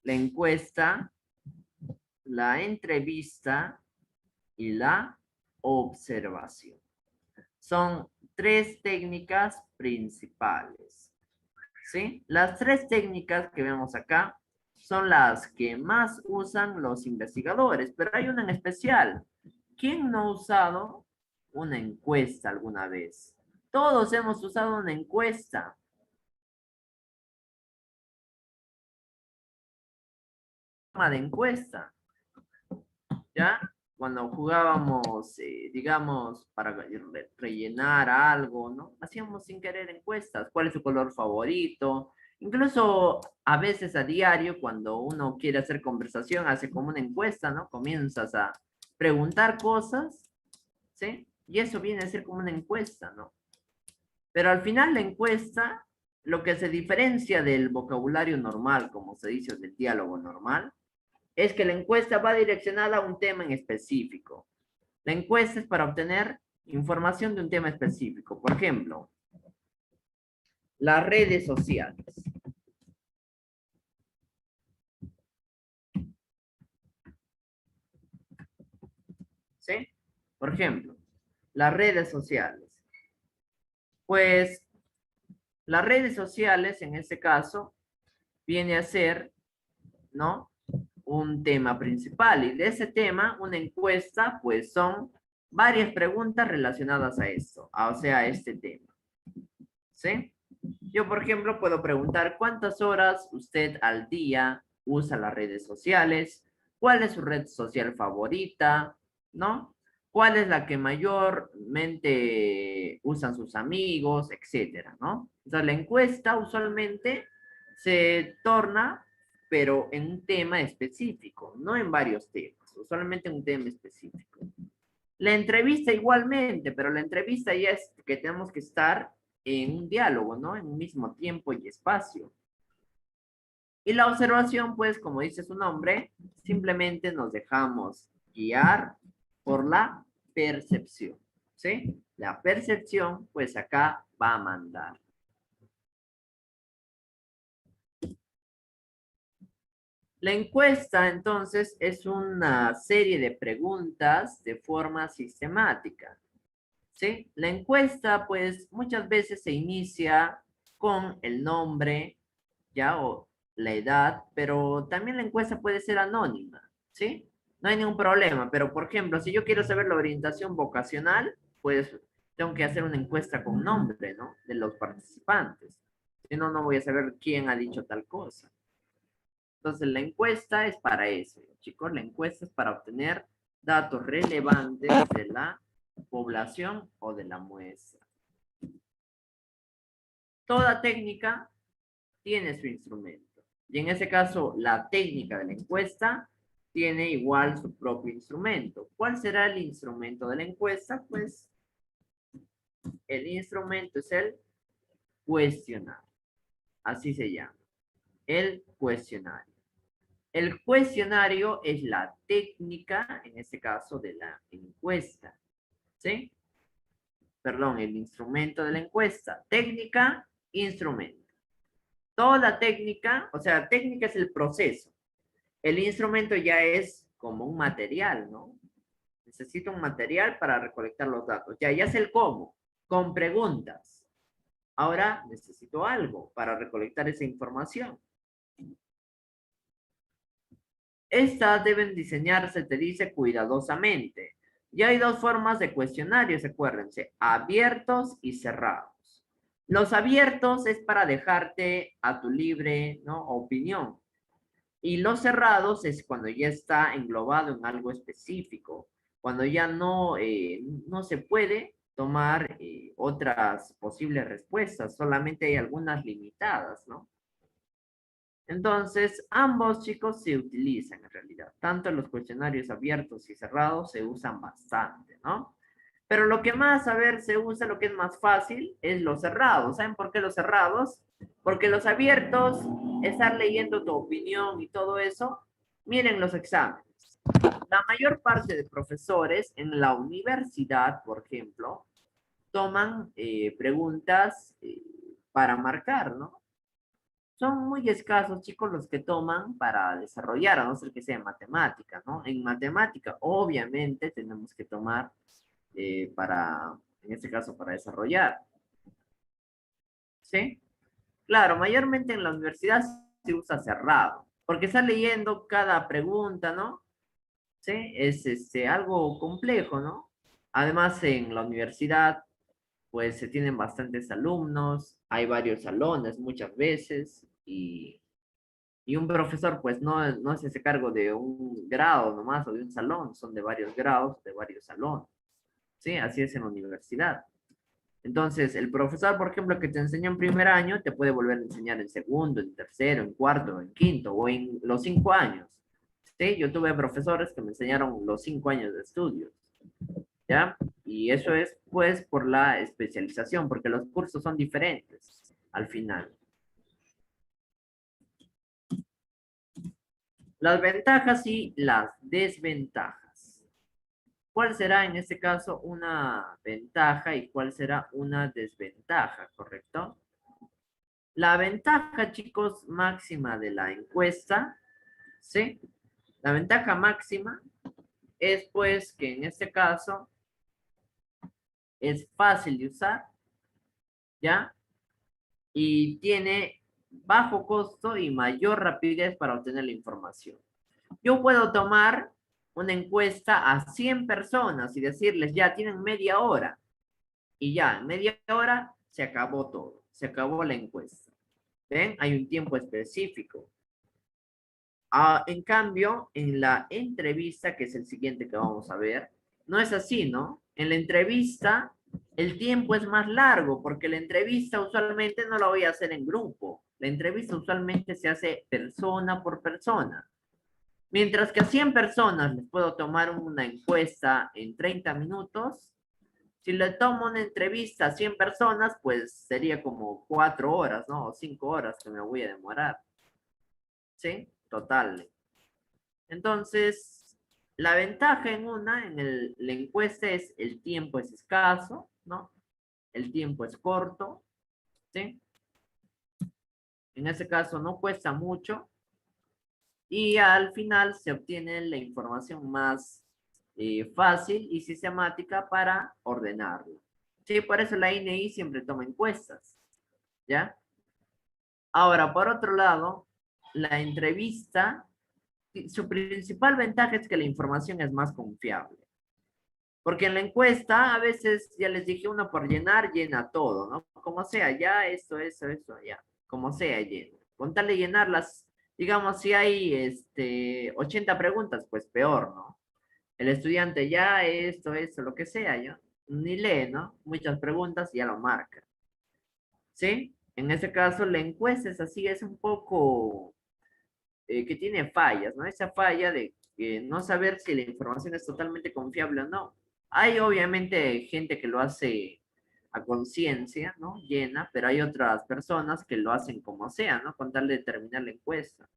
La encuesta, la entrevista y la observación. Son tres técnicas principales, ¿sí? Las tres técnicas que vemos acá son las que más usan los investigadores, pero hay una en especial. ¿Quién no ha usado una encuesta alguna vez? Todos hemos usado una encuesta. Forma de encuesta, ¿ya? Cuando jugábamos, digamos, para rellenar algo, ¿no? Hacíamos sin querer encuestas. ¿Cuál es su color favorito? Incluso a veces a diario, cuando uno quiere hacer conversación, hace como una encuesta, ¿no? Comienzas a preguntar cosas, ¿sí? Y eso viene a ser como una encuesta, ¿no? Pero al final la encuesta, lo que se diferencia del vocabulario normal, como se dice, del diálogo normal, es que la encuesta va direccionada a un tema en específico. La encuesta es para obtener información de un tema específico. Por ejemplo, las redes sociales. ¿Sí? Por ejemplo, las redes sociales. Pues las redes sociales, en este caso, viene a ser, ¿no? Un tema principal. Y de ese tema, una encuesta, pues son varias preguntas relacionadas a esto, o sea, a este tema. ¿Sí? Yo, por ejemplo, puedo preguntar cuántas horas usted al día usa las redes sociales, cuál es su red social favorita, ¿no? ¿Cuál es la que mayormente usan sus amigos, etcétera, ¿no? Entonces, la encuesta usualmente se torna, pero en un tema específico, no en varios temas, usualmente en un tema específico. La entrevista igualmente, pero la entrevista ya es que tenemos que estar en un diálogo, ¿no? En un mismo tiempo y espacio. Y la observación, pues, como dice su nombre, simplemente nos dejamos guiar por la percepción, ¿sí? La percepción, pues acá va a mandar. La encuesta, entonces, es una serie de preguntas de forma sistemática, ¿sí? La encuesta, pues, muchas veces se inicia con el nombre, ya, o la edad, pero también la encuesta puede ser anónima, ¿sí? No hay ningún problema, pero, por ejemplo, si yo quiero saber la orientación vocacional, pues, tengo que hacer una encuesta con nombre, ¿no? De los participantes. Si no, no voy a saber quién ha dicho tal cosa. Entonces, la encuesta es para eso, chicos. La encuesta es para obtener datos relevantes de la población o de la muestra. Toda técnica tiene su instrumento. Y en ese caso, la técnica de la encuesta tiene igual su propio instrumento. ¿Cuál será el instrumento de la encuesta? Pues el instrumento es el cuestionario. Así se llama. El cuestionario. El cuestionario es la técnica, en este caso, de la encuesta. ¿Sí? Perdón, el instrumento de la encuesta. Técnica, instrumento. Toda técnica, o sea, técnica es el proceso. El instrumento ya es como un material, ¿no? Necesito un material para recolectar los datos. Ya sé el cómo, con preguntas. Ahora necesito algo para recolectar esa información. Estas deben diseñarse, te dice, cuidadosamente. Y hay dos formas de cuestionarios, acuérdense, abiertos y cerrados. Los abiertos es para dejarte a tu libre, ¿no?, opinión. Y los cerrados es cuando ya está englobado en algo específico, cuando ya no se puede tomar otras posibles respuestas, solamente hay algunas limitadas, ¿no? Entonces, ambos chicos se utilizan en realidad. Tanto los cuestionarios abiertos y cerrados se usan bastante, ¿no? Pero lo que más, a ver, se usa, lo que es más fácil, es los cerrados. ¿Saben por qué los cerrados? Porque los abiertos, estar leyendo tu opinión y todo eso, miren los exámenes. La mayor parte de profesores en la universidad, por ejemplo, toman preguntas para marcar, ¿no? Son muy escasos, chicos, los que toman para desarrollar, a no ser que sea en matemática, ¿no? En matemática, obviamente, tenemos que tomar en este caso, para desarrollar. ¿Sí? Claro, mayormente en la universidad se usa cerrado, porque está leyendo cada pregunta, ¿no? ¿Sí? Es algo complejo, ¿no? Además, en la universidad, pues se tienen bastantes alumnos, hay varios salones muchas veces, y un profesor, pues no se hace cargo de un grado nomás o de un salón, son de varios grados, de varios salones. ¿Sí? Así es en la universidad. Entonces, el profesor, por ejemplo, que te enseñó en primer año, te puede volver a enseñar en segundo, en tercero, en cuarto, en quinto o en los 5 años. ¿Sí? Yo tuve profesores que me enseñaron los 5 años de estudios. ¿Ya? Y eso es, pues, por la especialización, porque los cursos son diferentes al final. Las ventajas y las desventajas. ¿Cuál será en este caso una ventaja y cuál será una desventaja, correcto? La ventaja, chicos, máxima de la encuesta, ¿sí? La ventaja máxima es pues que en este caso es fácil de usar, ¿ya? Y tiene bajo costo y mayor rapidez para obtener la información. Yo puedo tomar una encuesta a 100 personas y decirles, ya tienen media hora. Y ya, en media hora se acabó todo, se acabó la encuesta. ¿Ven? Hay un tiempo específico. En cambio, en la entrevista, que es el siguiente que vamos a ver, no es así, ¿no? En la entrevista, el tiempo es más largo, porque la entrevista usualmente no la voy a hacer en grupo. La entrevista usualmente se hace persona por persona. Mientras que a 100 personas les puedo tomar una encuesta en 30 minutos, si le tomo una entrevista a 100 personas, pues sería como 4 horas, ¿no? O 5 horas que me voy a demorar. ¿sí? Total. Entonces, la ventaja la encuesta es el tiempo es escaso, ¿no? El tiempo es corto, ¿sí? En ese caso no cuesta mucho y al final se obtiene la información más fácil y sistemática para ordenarla. Sí, por eso la INEI siempre toma encuestas, ¿ya? Ahora, por otro lado, la entrevista, su principal ventaja es que la información es más confiable. Porque en la encuesta, a veces, ya les dije, uno por llenar, llena todo, ¿no? Como sea, ya, esto, eso, ya. Como sea, llena. Con tal de llenarlas, digamos, si hay 80 preguntas, pues peor, ¿no? El estudiante ya, esto, lo que sea, ya. Ni lee, ¿no? Muchas preguntas y ya lo marca. ¿Sí? En ese caso, la encuesta es así, es un poco que tiene fallas, ¿no? Esa falla de no saber si la información es totalmente confiable o no. Hay obviamente gente que lo hace a conciencia, ¿no? Llena, pero hay otras personas que lo hacen como sea, ¿no? Con tal de terminar la encuesta.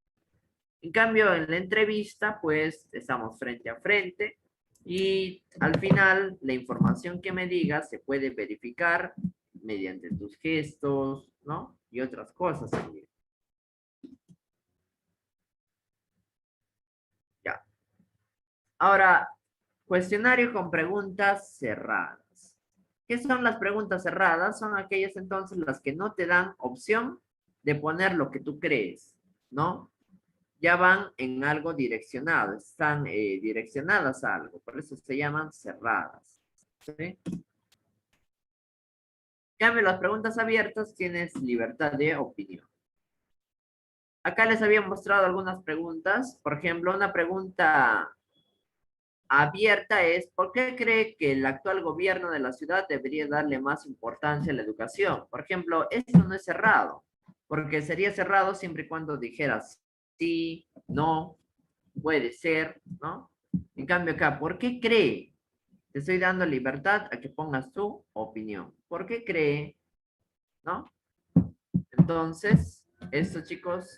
En cambio, en la entrevista, pues estamos frente a frente y al final la información que me digas se puede verificar mediante tus gestos, ¿no? Y otras cosas también. Ya. Ahora, cuestionario con preguntas cerradas. ¿Qué son las preguntas cerradas? Son aquellas entonces las que no te dan opción de poner lo que tú crees, ¿no? Ya van en algo direccionado, están direccionadas a algo, por eso se llaman cerradas. ¿Sí? En cambio, las preguntas abiertas tienes libertad de opinión. Acá les había mostrado algunas preguntas. Por ejemplo, una pregunta abierta es, ¿por qué cree que el actual gobierno de la ciudad debería darle más importancia a la educación? Por ejemplo, esto no es cerrado, porque sería cerrado siempre y cuando dijeras sí, no, puede ser, ¿no? En cambio acá, ¿por qué cree? Te estoy dando libertad a que pongas tu opinión. ¿Por qué cree? ¿No? Entonces, esto chicos,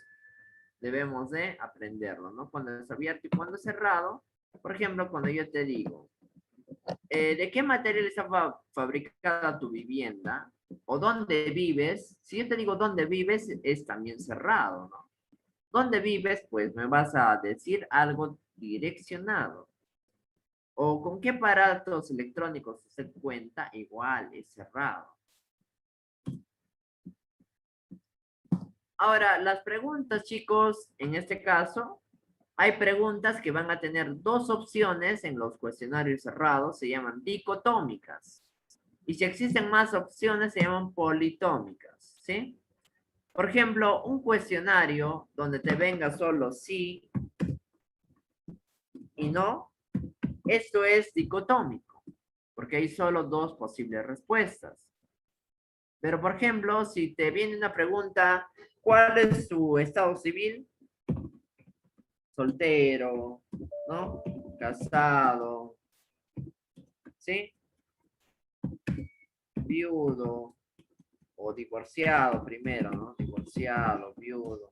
debemos de aprenderlo, ¿no? Cuando es abierto y cuando es cerrado. Por ejemplo, cuando yo te digo, ¿de qué material está fabricada tu vivienda? ¿O dónde vives? Si yo te digo dónde vives, es también cerrado, ¿no? ¿Dónde vives? Pues me vas a decir algo direccionado. ¿O con qué aparatos electrónicos usted cuenta? Igual, es cerrado. Ahora, las preguntas, chicos, en este caso, hay preguntas que van a tener dos opciones en los cuestionarios cerrados, se llaman dicotómicas. Y si existen más opciones, se llaman politómicas, ¿sí? Por ejemplo, un cuestionario donde te venga solo sí y no, esto es dicotómico, porque hay solo dos posibles respuestas. Pero, por ejemplo, si te viene una pregunta, ¿cuál es su estado civil? Soltero, ¿no? Casado, ¿sí? Viudo o divorciado primero, ¿no? Divorciado, viudo.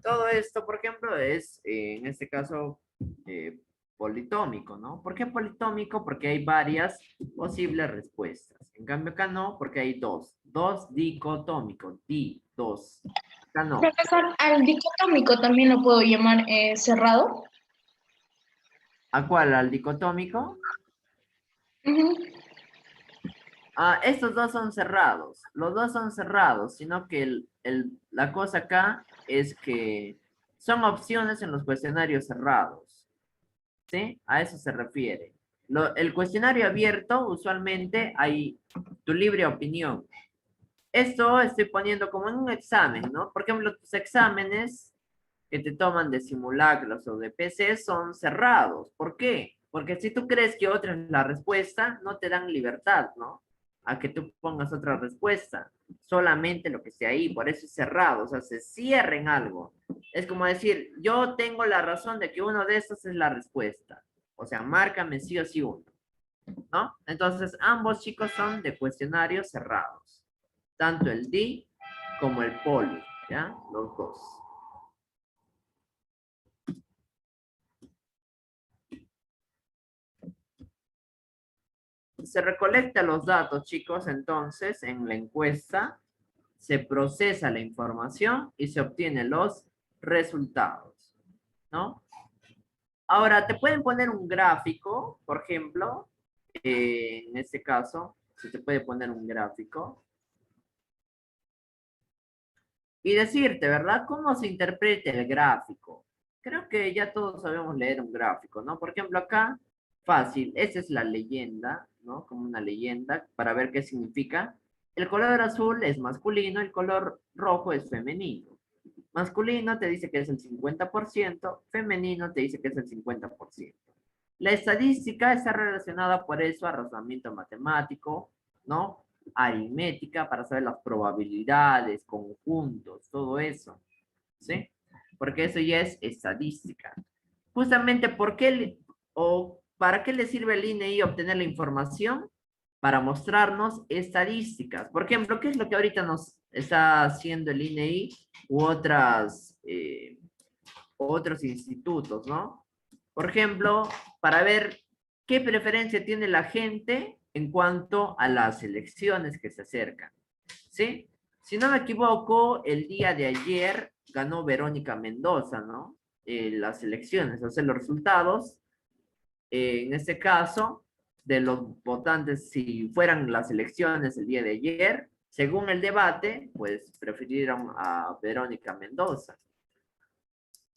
Todo esto, por ejemplo, es, en este caso, eh, politómico, ¿no? ¿Por qué politómico? Porque hay varias posibles respuestas. En cambio, acá no, porque hay dos. Dos dicotómicos, dos. Acá no. Profesor, al dicotómico también lo puedo llamar cerrado. ¿A cuál? ¿Al dicotómico? Ujú. Ah, estos dos son cerrados. Los dos son cerrados, sino que la cosa acá es que son opciones en los cuestionarios cerrados. ¿Sí? A eso se refiere. El cuestionario abierto, usualmente hay tu libre opinión. Esto estoy poniendo como en un examen, ¿no? Por ejemplo, tus exámenes que te toman de simulacros o de PC son cerrados. ¿Por qué? Porque si tú crees que otra es la respuesta, no te dan libertad, ¿no? A que tú pongas otra respuesta. Solamente lo que esté ahí, por eso es cerrado, o sea, se cierra en algo. Es como decir, yo tengo la razón de que uno de estos es la respuesta. O sea, márcame sí o sí uno, ¿no? Entonces, ambos chicos son de cuestionarios cerrados. Tanto el D como el poli, ¿ya? Los dos. se recolecta los datos, chicos, entonces en la encuesta se procesa la información y se obtienen los resultados, ¿no? Ahora, te pueden poner un gráfico, por ejemplo, en este caso, se te puede poner un gráfico y decirte, ¿verdad? ¿Cómo se interpreta el gráfico? Creo que ya todos sabemos leer un gráfico, ¿no? Por ejemplo, acá, fácil, esa es la leyenda, ¿no? Como una leyenda para ver qué significa. El color azul es masculino, el color rojo es femenino. Masculino te dice que es el 50%, femenino te dice que es el 50%. La estadística está relacionada por eso a razonamiento matemático, ¿no? Aritmética para saber las probabilidades, conjuntos, todo eso, ¿sí? Porque eso ya es estadística. Justamente, ¿por qué o para qué le sirve el INEI obtener la información? Para mostrarnos estadísticas. Por ejemplo, ¿qué es lo que ahorita nos está haciendo el INEI u otros institutos, ¿no? Por ejemplo, para ver qué preferencia tiene la gente en cuanto a las elecciones que se acercan, ¿sí? Si no me equivoco, el día de ayer ganó Verónica Mendoza, ¿no? Las elecciones, o sea, los resultados, en este caso, de los votantes, si fueran las elecciones el día de ayer, según el debate, pues prefirieron a Verónica Mendoza.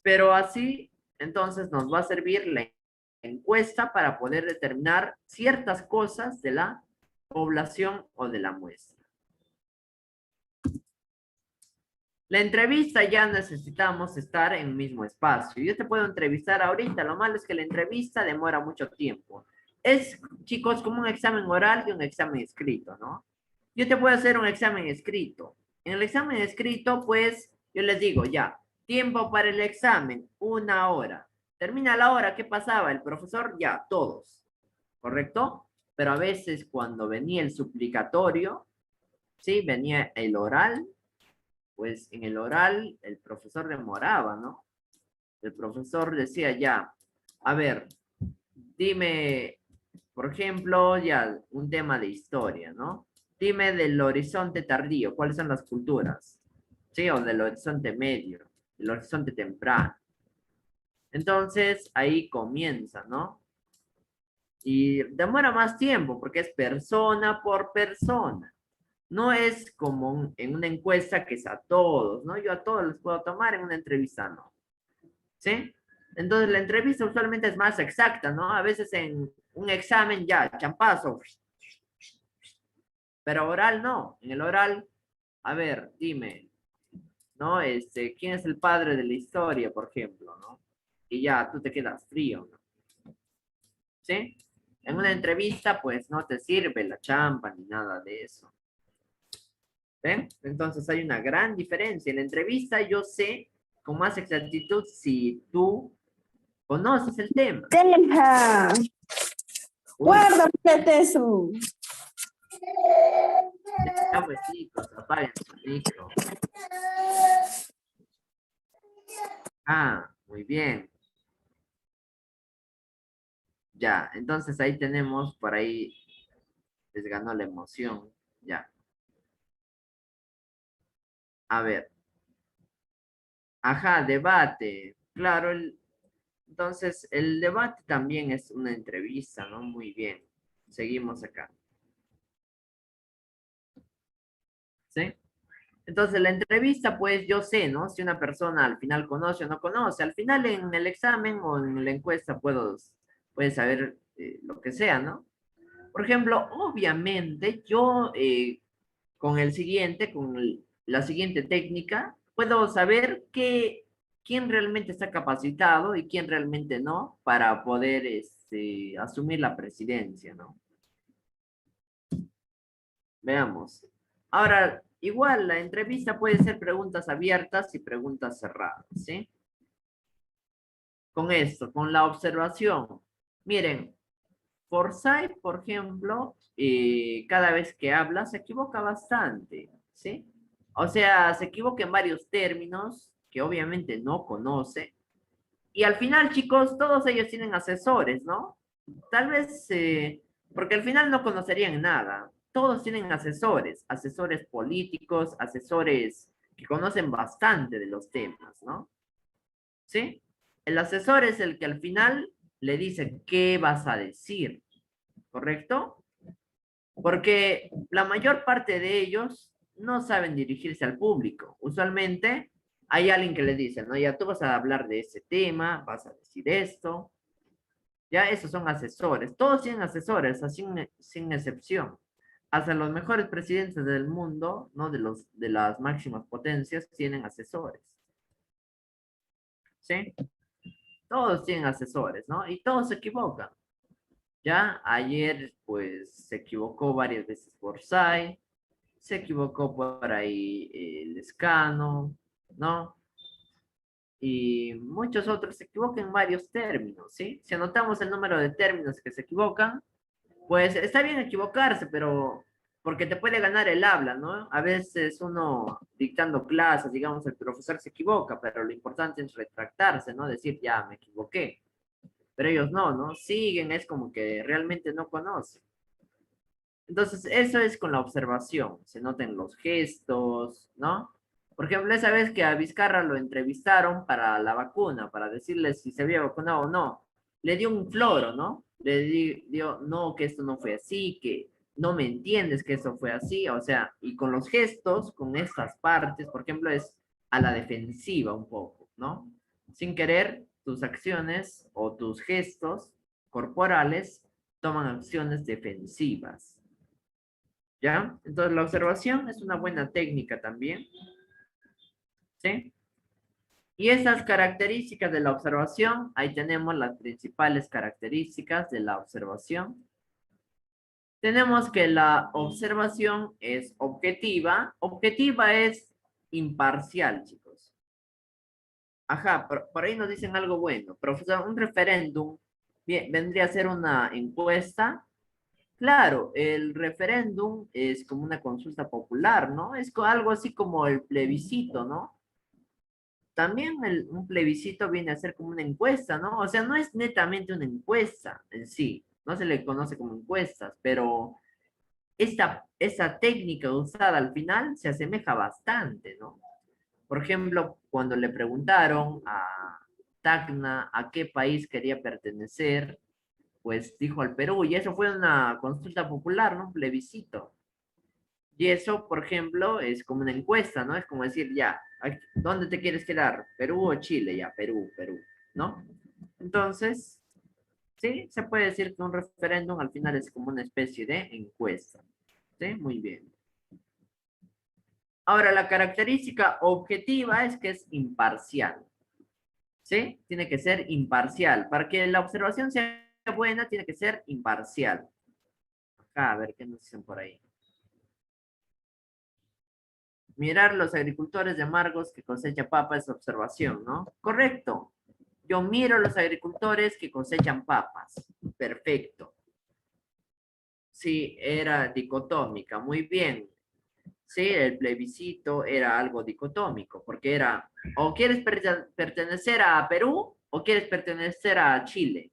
Pero así, entonces nos va a servir la encuesta para poder determinar ciertas cosas de la población o de la muestra. La entrevista ya necesitamos estar en el mismo espacio. Yo te puedo entrevistar ahorita, lo malo es que la entrevista demora mucho tiempo. Es, chicos, como un examen oral y un examen escrito, ¿no? Yo te puedo hacer un examen escrito. En el examen escrito, pues, yo les digo, ya, tiempo para el examen, 1 hora. Termina la hora, ¿qué pasaba? El profesor, ya, todos, ¿correcto? Pero a veces cuando venía el suplicatorio, ¿sí? Venía el oral, pues en el oral el profesor demoraba, ¿no? El profesor decía ya, a ver, dime, por ejemplo, ya un tema de historia, ¿no? Dime del horizonte tardío, ¿cuáles son las culturas? ¿Sí? O del horizonte medio, del horizonte temprano. Entonces, ahí comienza, ¿no? Y demora más tiempo porque es persona por persona. No es como en una encuesta que es a todos, ¿no? Yo a todos les puedo tomar, en una entrevista no. ¿Sí? Entonces la entrevista usualmente es más exacta, ¿no? A veces en un examen ya, champazo. Pero oral no. En el oral, a ver, dime, ¿no? ¿Quién es el padre de la historia, por ejemplo, ¿no? Y ya, tú te quedas frío, ¿no? ¿Sí? En una entrevista, pues no te sirve la champa ni nada de eso. ¿Ven? Entonces hay una gran diferencia. En la entrevista yo sé con más exactitud si tú conoces el tema. Deja. Uy, Guárdate eso. ya pues chicos, apaguen su micro. Ah, muy bien. Ya, entonces ahí tenemos, por ahí les ganó la emoción. Ya. A ver. Ajá, debate. Claro, entonces el debate también es una entrevista, ¿no? Muy bien. Seguimos acá. ¿Sí? Entonces, la entrevista, pues yo sé, ¿no? Si una persona al final conoce o no conoce. Al final en el examen o en la encuesta puedes saber lo que sea, ¿no? Por ejemplo, obviamente yo con la siguiente técnica, puedo saber quién realmente está capacitado y quién realmente no para poder asumir la presidencia, ¿no? Veamos. Ahora, igual la entrevista puede ser preguntas abiertas y preguntas cerradas, ¿sí? Con esto, con la observación. Miren, Forsyth, por ejemplo, cada vez que habla se equivoca bastante, ¿sí? O sea, se equivoca en varios términos que obviamente no conoce. Y al final, chicos, todos ellos tienen asesores, ¿no? Tal vez Porque al final no conocerían nada. Todos tienen asesores, asesores políticos, asesores que conocen bastante de los temas, ¿no? ¿Sí? El asesor es el que al final le dice qué vas a decir, ¿correcto? Porque la mayor parte de ellos no saben dirigirse al público. Usualmente hay alguien que le dice, no, ya tú vas a hablar de ese tema, vas a decir esto. Ya esos son asesores. Todos tienen asesores, así sin excepción. Hasta los mejores presidentes del mundo, ¿no? De las máximas potencias, tienen asesores. ¿Sí? Todos tienen asesores, ¿no? Y todos se equivocan. Ya ayer, pues, se equivocó varias veces Forsyth, se equivocó por ahí el Lescano, ¿no? Y muchos otros se equivocan en varios términos, ¿sí? Si anotamos el número de términos que se equivocan, pues está bien equivocarse, pero porque te puede ganar el habla, ¿no? A veces uno dictando clases, digamos, el profesor se equivoca, pero lo importante es retractarse, ¿no? Decir, ya, me equivoqué. Pero ellos no, ¿no? Siguen, es como que realmente no conocen. Entonces, eso es con la observación. Se notan los gestos, ¿no? Por ejemplo, esa vez que a Vizcarra lo entrevistaron para la vacuna, para decirle si se había vacunado o no, le dio un floro, ¿no? Dio, no, que esto no fue así, que no me entiendes que eso fue así, o sea, y con los gestos, con estas partes, por ejemplo, es a la defensiva un poco, ¿no? Sin querer, tus acciones o tus gestos corporales toman acciones defensivas. ¿Ya? Entonces la observación es una buena técnica también, ¿sí? Y esas características de la observación, ahí tenemos las principales características de la observación. Tenemos que la observación es objetiva. Objetiva es imparcial, chicos. Ajá, por ahí nos dicen algo bueno. Profesor, un referéndum vendría a ser una encuesta. Claro, el referéndum es como una consulta popular, ¿no? Es algo así como el plebiscito, ¿no? También un plebiscito viene a ser como una encuesta, ¿no? O sea, no es netamente una encuesta en sí, no se le conoce como encuestas, pero esta técnica usada al final se asemeja bastante, ¿no? Por ejemplo, cuando le preguntaron a Tacna a qué país quería pertenecer, pues dijo al Perú, y eso fue una consulta popular, ¿no? Un plebiscito. Y eso, por ejemplo, es como una encuesta, ¿no? Es como decir, ya, ¿dónde te quieres quedar? ¿Perú o Chile? Ya, Perú, Perú, ¿no? Entonces, sí, se puede decir que un referéndum al final es como una especie de encuesta. ¿Sí? Muy bien. Ahora, la característica objetiva es que es imparcial. ¿Sí? Tiene que ser imparcial. Para que la observación sea buena, tiene que ser imparcial. Acá, a ver qué nos dicen por ahí. Mirar los agricultores de amargos que cosecha papa es observación, ¿no? Correcto. Yo miro los agricultores que cosechan papas. Perfecto. Sí, era dicotómica. Muy bien. Sí, el plebiscito era algo dicotómico, porque era, o quieres pertenecer a Perú o quieres pertenecer a Chile.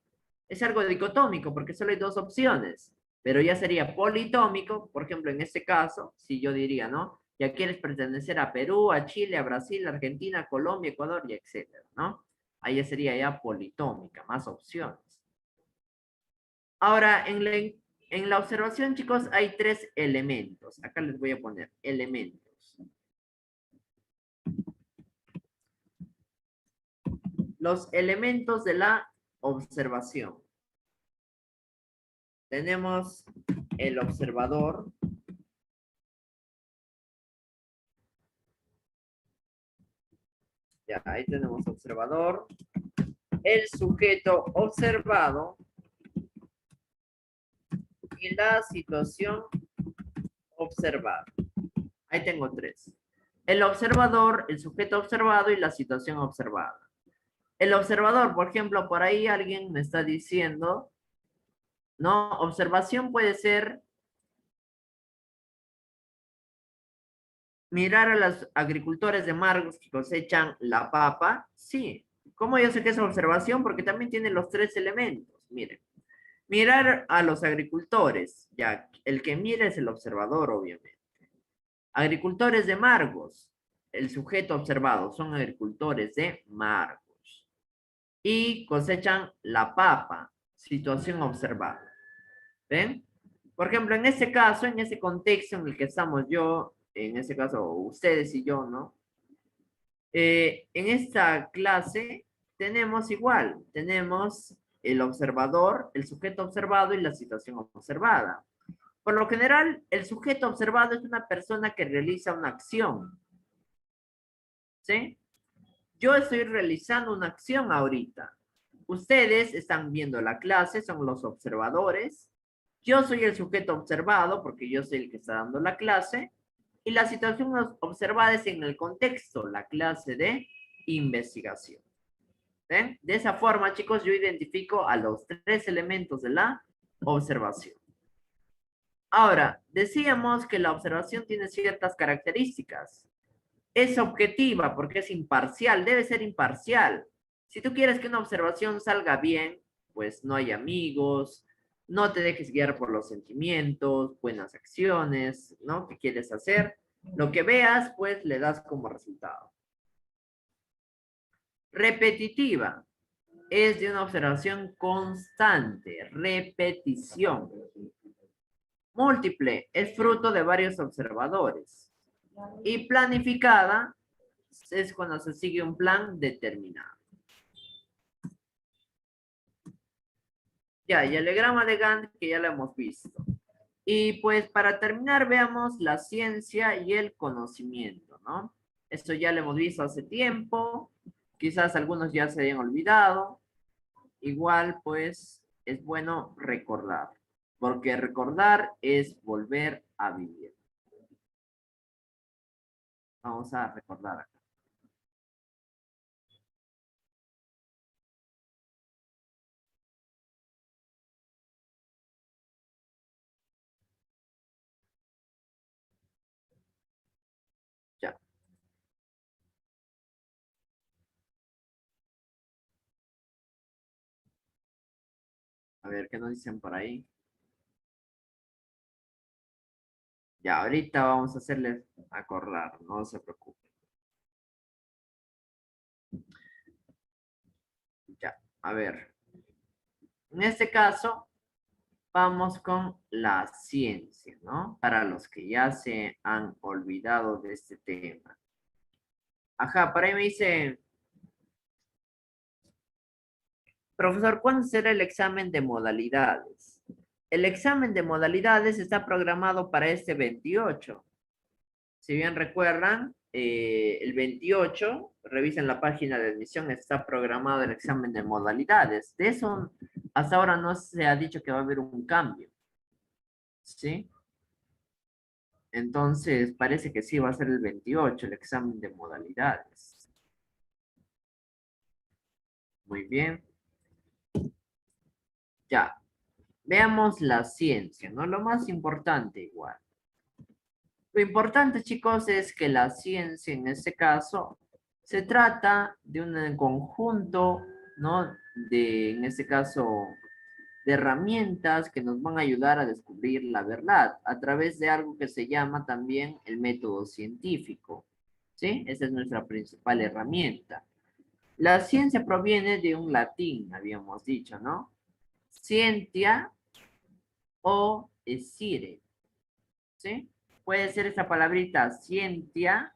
Es algo dicotómico, porque solo hay dos opciones, pero ya sería politómico, por ejemplo, en este caso, si yo diría, ¿no? Ya quieres pertenecer a Perú, a Chile, a Brasil, a Argentina, a Colombia, Ecuador, y etcétera, ¿no? Ahí ya sería ya politómica, más opciones. Ahora, en la observación, chicos, hay tres elementos. Acá les voy a poner elementos. Los elementos de la observación. Tenemos el observador. Ya, ahí tenemos observador. El sujeto observado. Y la situación observada. Ahí tengo tres. El observador, el sujeto observado y la situación observada. El observador, por ejemplo, por ahí alguien me está diciendo, ¿no? Observación puede ser mirar a los agricultores de Margos que cosechan la papa. Sí. ¿Cómo yo sé que es observación? Porque también tiene los tres elementos. Miren. Mirar a los agricultores. Ya, el que mira es el observador, obviamente. Agricultores de Margos. El sujeto observado son agricultores de Margos. Y cosechan la papa. Situación observada. ¿Ven? Por ejemplo, en este caso, en ese contexto en el que estamos yo, en este caso ustedes y yo, ¿no? En esta clase tenemos igual, tenemos el observador, el sujeto observado y la situación observada. Por lo general, el sujeto observado es una persona que realiza una acción. ¿Sí? Yo estoy realizando una acción ahorita. Ustedes están viendo la clase, son los observadores. Yo soy el sujeto observado porque yo soy el que está dando la clase. Y la situación observada es en el contexto, la clase de investigación. ¿Ven? De esa forma, chicos, yo identifico a los tres elementos de la observación. Ahora, decíamos que la observación tiene ciertas características. Es objetiva porque es imparcial, debe ser imparcial. Si tú quieres que una observación salga bien, pues no hay amigos, no te dejes guiar por los sentimientos, buenas acciones, ¿no? ¿Qué quieres hacer? Lo que veas, pues le das como resultado. Repetitiva. Es de una observación constante, repetición. Múltiple. Es fruto de varios observadores. Y planificada es cuando se sigue un plan determinado. Ya, y el diagrama de Gantt que ya lo hemos visto. Y pues para terminar veamos la ciencia y el conocimiento, ¿no? Esto ya lo hemos visto hace tiempo, quizás algunos ya se hayan olvidado. Igual pues es bueno recordar, porque recordar es volver a vivir. Vamos a recordar acá. Ya. A ver, ¿qué nos dicen por ahí? Ya, ahorita vamos a hacerles acordar, no se preocupen. Ya, a ver. En este caso, vamos con la ciencia, ¿no? Para los que ya se han olvidado de este tema. Ajá, por ahí me dice, profesor, ¿cuándo será el examen de modalidades? El examen de modalidades está programado para este 28. Si bien recuerdan, el 28, revisen la página de admisión, está programado el examen de modalidades. De eso, hasta ahora no se ha dicho que va a haber un cambio. ¿Sí? Entonces, parece que sí va a ser el 28, el examen de modalidades. Muy bien. Ya. Veamos la ciencia, ¿no? Lo más importante igual. Lo importante, chicos, es que la ciencia, en este caso, se trata de un conjunto, ¿no? En este caso, de herramientas que nos van a ayudar a descubrir la verdad a través de algo que se llama también el método científico, ¿sí? Esa es nuestra principal herramienta. La ciencia proviene de un latín, habíamos dicho, ¿no? Scientia o esire, ¿sí? Puede ser esa palabrita ciencia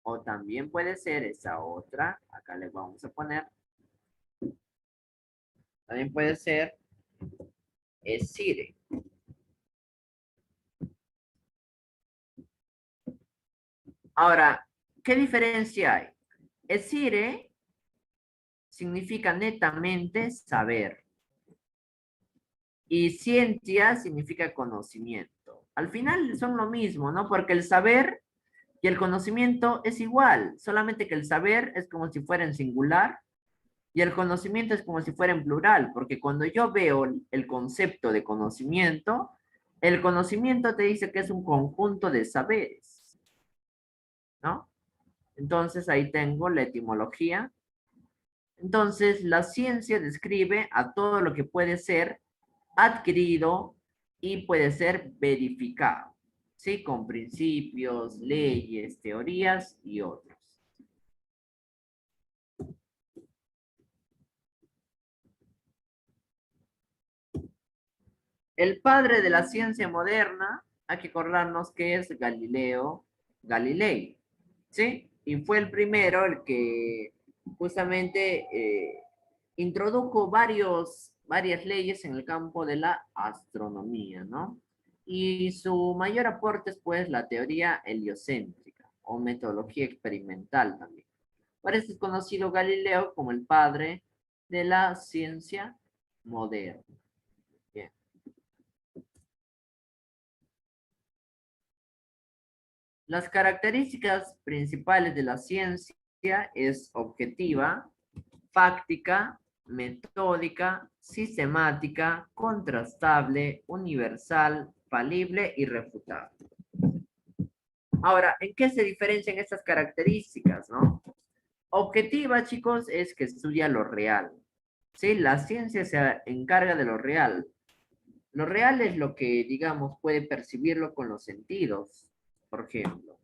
o también puede ser esa otra, acá le vamos a poner, también puede ser esire. Ahora, ¿qué diferencia hay? Esire significa netamente saber y ciencia significa conocimiento. Al final son lo mismo, ¿no? Porque el saber y el conocimiento es igual, solamente que el saber es como si fuera en singular y el conocimiento es como si fuera en plural, porque cuando yo veo el concepto de conocimiento, el conocimiento te dice que es un conjunto de saberes, ¿no? Entonces ahí tengo la etimología. Entonces, la ciencia describe a todo lo que puede ser adquirido y puede ser verificado, ¿sí? Con principios, leyes, teorías y otros. El padre de la ciencia moderna, hay que acordarnos que es Galileo Galilei, ¿sí? Y fue el primero el que justamente introdujo varias leyes en el campo de la astronomía, ¿no? Y su mayor aporte es pues la teoría heliocéntrica o metodología experimental también. Por eso es conocido Galileo como el padre de la ciencia moderna. Bien. Las características principales de la ciencia es objetiva, fáctica, metódica, sistemática, contrastable, universal, falible y refutable. Ahora, ¿en qué se diferencian estas características, no? Objetiva, chicos, es que estudia lo real. ¿Sí? La ciencia se encarga de lo real. Lo real es lo que, digamos, puede percibirlo con los sentidos, por ejemplo.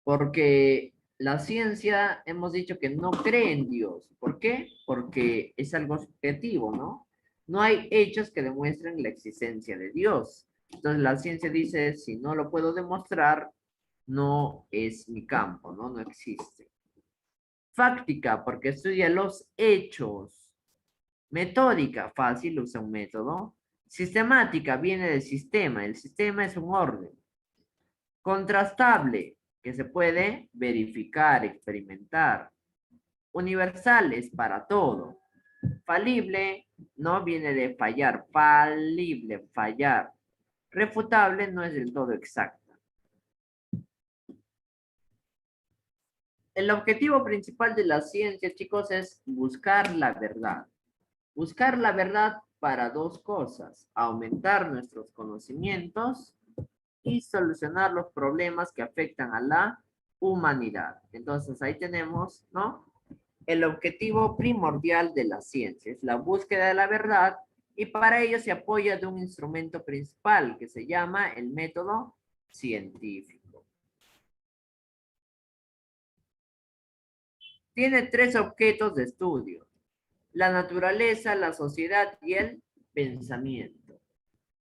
Porque la ciencia, hemos dicho que no cree en Dios. ¿Por qué? Porque es algo subjetivo, ¿no? No hay hechos que demuestren la existencia de Dios. Entonces la ciencia dice, si no lo puedo demostrar, no es mi campo, ¿no? No existe. Fáctica, porque estudia los hechos. Metódica, fácil, usa un método. Sistemática, viene del sistema. El sistema es un orden. Contrastable, que se puede verificar, experimentar. Universal es para todo. Falible no viene de fallar, falible, fallar. Refutable no es del todo exacta. El objetivo principal de la ciencia, chicos, es buscar la verdad. Buscar la verdad para dos cosas: aumentar nuestros conocimientos y solucionar los problemas que afectan a la humanidad. Entonces ahí tenemos, ¿no? El objetivo primordial de la ciencia es la búsqueda de la verdad, y para ello se apoya de un instrumento principal que se llama el método científico. Tiene tres objetos de estudio: la naturaleza, la sociedad y el pensamiento.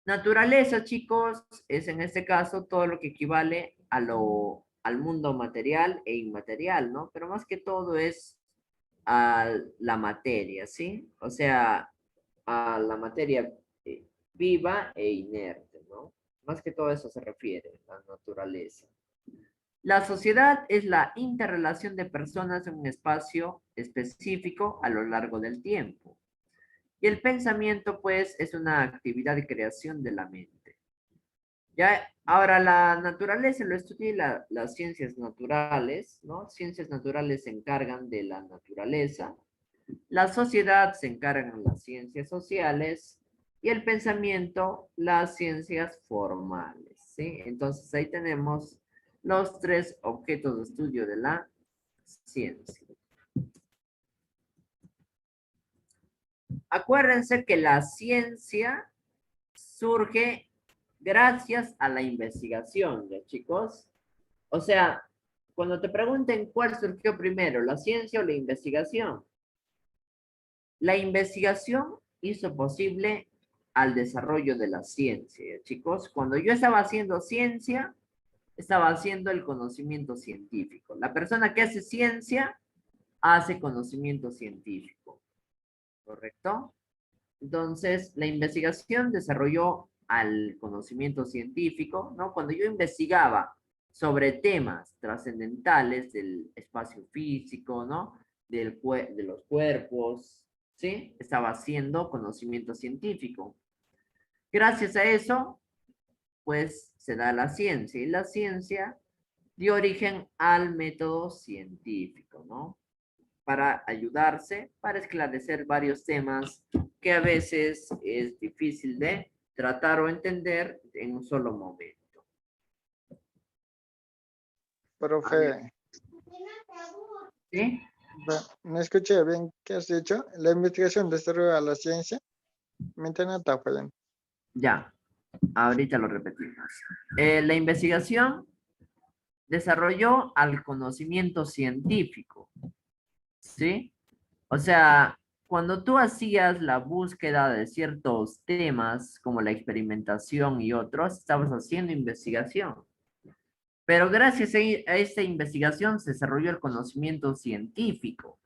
Naturaleza, chicos, es en este caso todo lo que equivale al mundo material e inmaterial, ¿no? Pero más que todo es a la materia, ¿sí? O sea, a la materia viva e inerte, ¿no? Más que todo eso se refiere, la naturaleza. La sociedad es la interrelación de personas en un espacio específico a lo largo del tiempo. Y el pensamiento, pues, es una actividad de creación de la mente. Ya, ahora la naturaleza lo estudia las ciencias naturales, ¿no? Ciencias naturales se encargan de la naturaleza, la sociedad se encarga de las ciencias sociales y el pensamiento, las ciencias formales, ¿sí? Entonces ahí tenemos los tres objetos de estudio de la ciencia. Acuérdense que la ciencia surge gracias a la investigación, ¿ya, chicos? O sea, cuando te pregunten cuál surgió primero, la ciencia o la investigación, la investigación hizo posible al desarrollo de la ciencia, ¿ya, chicos? Cuando yo estaba haciendo ciencia, estaba haciendo el conocimiento científico. La persona que hace ciencia hace conocimiento científico, ¿correcto? Entonces, la investigación desarrolló al conocimiento científico, ¿no? Cuando yo investigaba sobre temas trascendentales del espacio físico, ¿no? De los cuerpos, ¿sí? Estaba haciendo conocimiento científico. Gracias a eso, pues, se da la ciencia, y la ciencia dio origen al método científico, ¿no? Para ayudarse, para esclarecer varios temas que a veces es difícil de tratar o entender en un solo momento. Profe, ¿Sí? No escuché bien qué has dicho. La investigación desarrolla la ciencia. Mi internet está fallando. Ya, ahorita lo repetimos. La investigación desarrolló al conocimiento científico, ¿sí? O sea, cuando tú hacías la búsqueda de ciertos temas, como la experimentación y otros, estabas haciendo investigación. Pero gracias a esta investigación se desarrolló el conocimiento científico.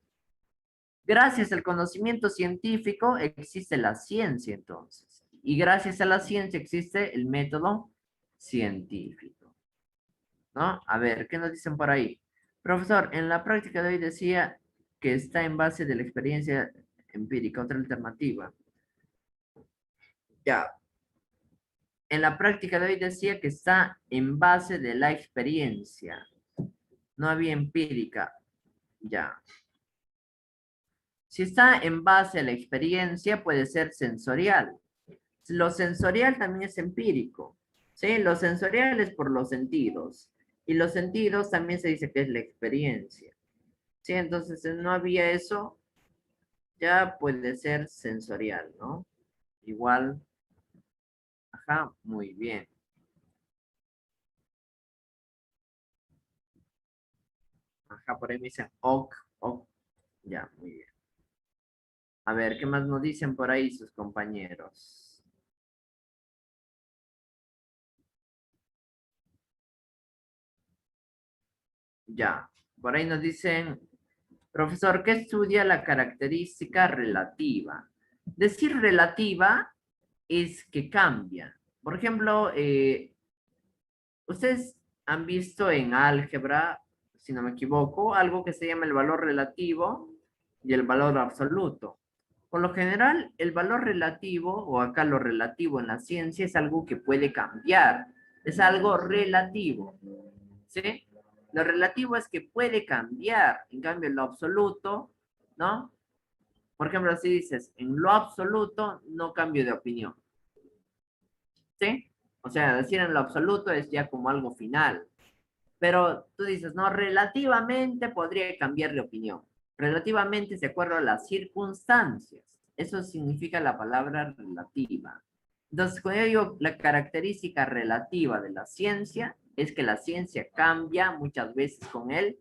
Gracias al conocimiento científico existe la ciencia entonces. Y gracias a la ciencia existe el método científico. ¿No? A ver, ¿qué nos dicen por ahí? Profesor, en la práctica de hoy decía que está en base de la experiencia empírica, otra alternativa. Ya. En la práctica de hoy decía que está en base de la experiencia. No había empírica. Ya. Si está en base a la experiencia, puede ser sensorial. Lo sensorial también es empírico. ¿Sí? Lo sensorial es por los sentidos. Y los sentidos también se dice que es la experiencia. ¿Sí? Entonces, no había eso, ya puede ser sensorial, ¿no? Igual, ajá, muy bien. Ajá, por ahí me dicen ok, ok, ya, muy bien. A ver, ¿qué más nos dicen por ahí sus compañeros? Ya, por ahí nos dicen, profesor, ¿qué estudia la característica relativa? Decir relativa es que cambia. Por ejemplo, ustedes han visto en álgebra, si no me equivoco, algo que se llama el valor relativo y el valor absoluto. Por lo general, el valor relativo, o acá lo relativo en la ciencia, es algo que puede cambiar. Es algo relativo. ¿Sí? Lo relativo es que puede cambiar. En cambio, lo absoluto, ¿no? Por ejemplo, si dices, en lo absoluto no cambio de opinión. ¿Sí? O sea, decir en lo absoluto es ya como algo final. Pero tú dices, no, relativamente podría cambiar de opinión. Relativamente de acuerdo a las circunstancias. Eso significa la palabra relativa. Entonces, cuando yo digo la característica relativa de la ciencia, es que la ciencia cambia muchas veces con el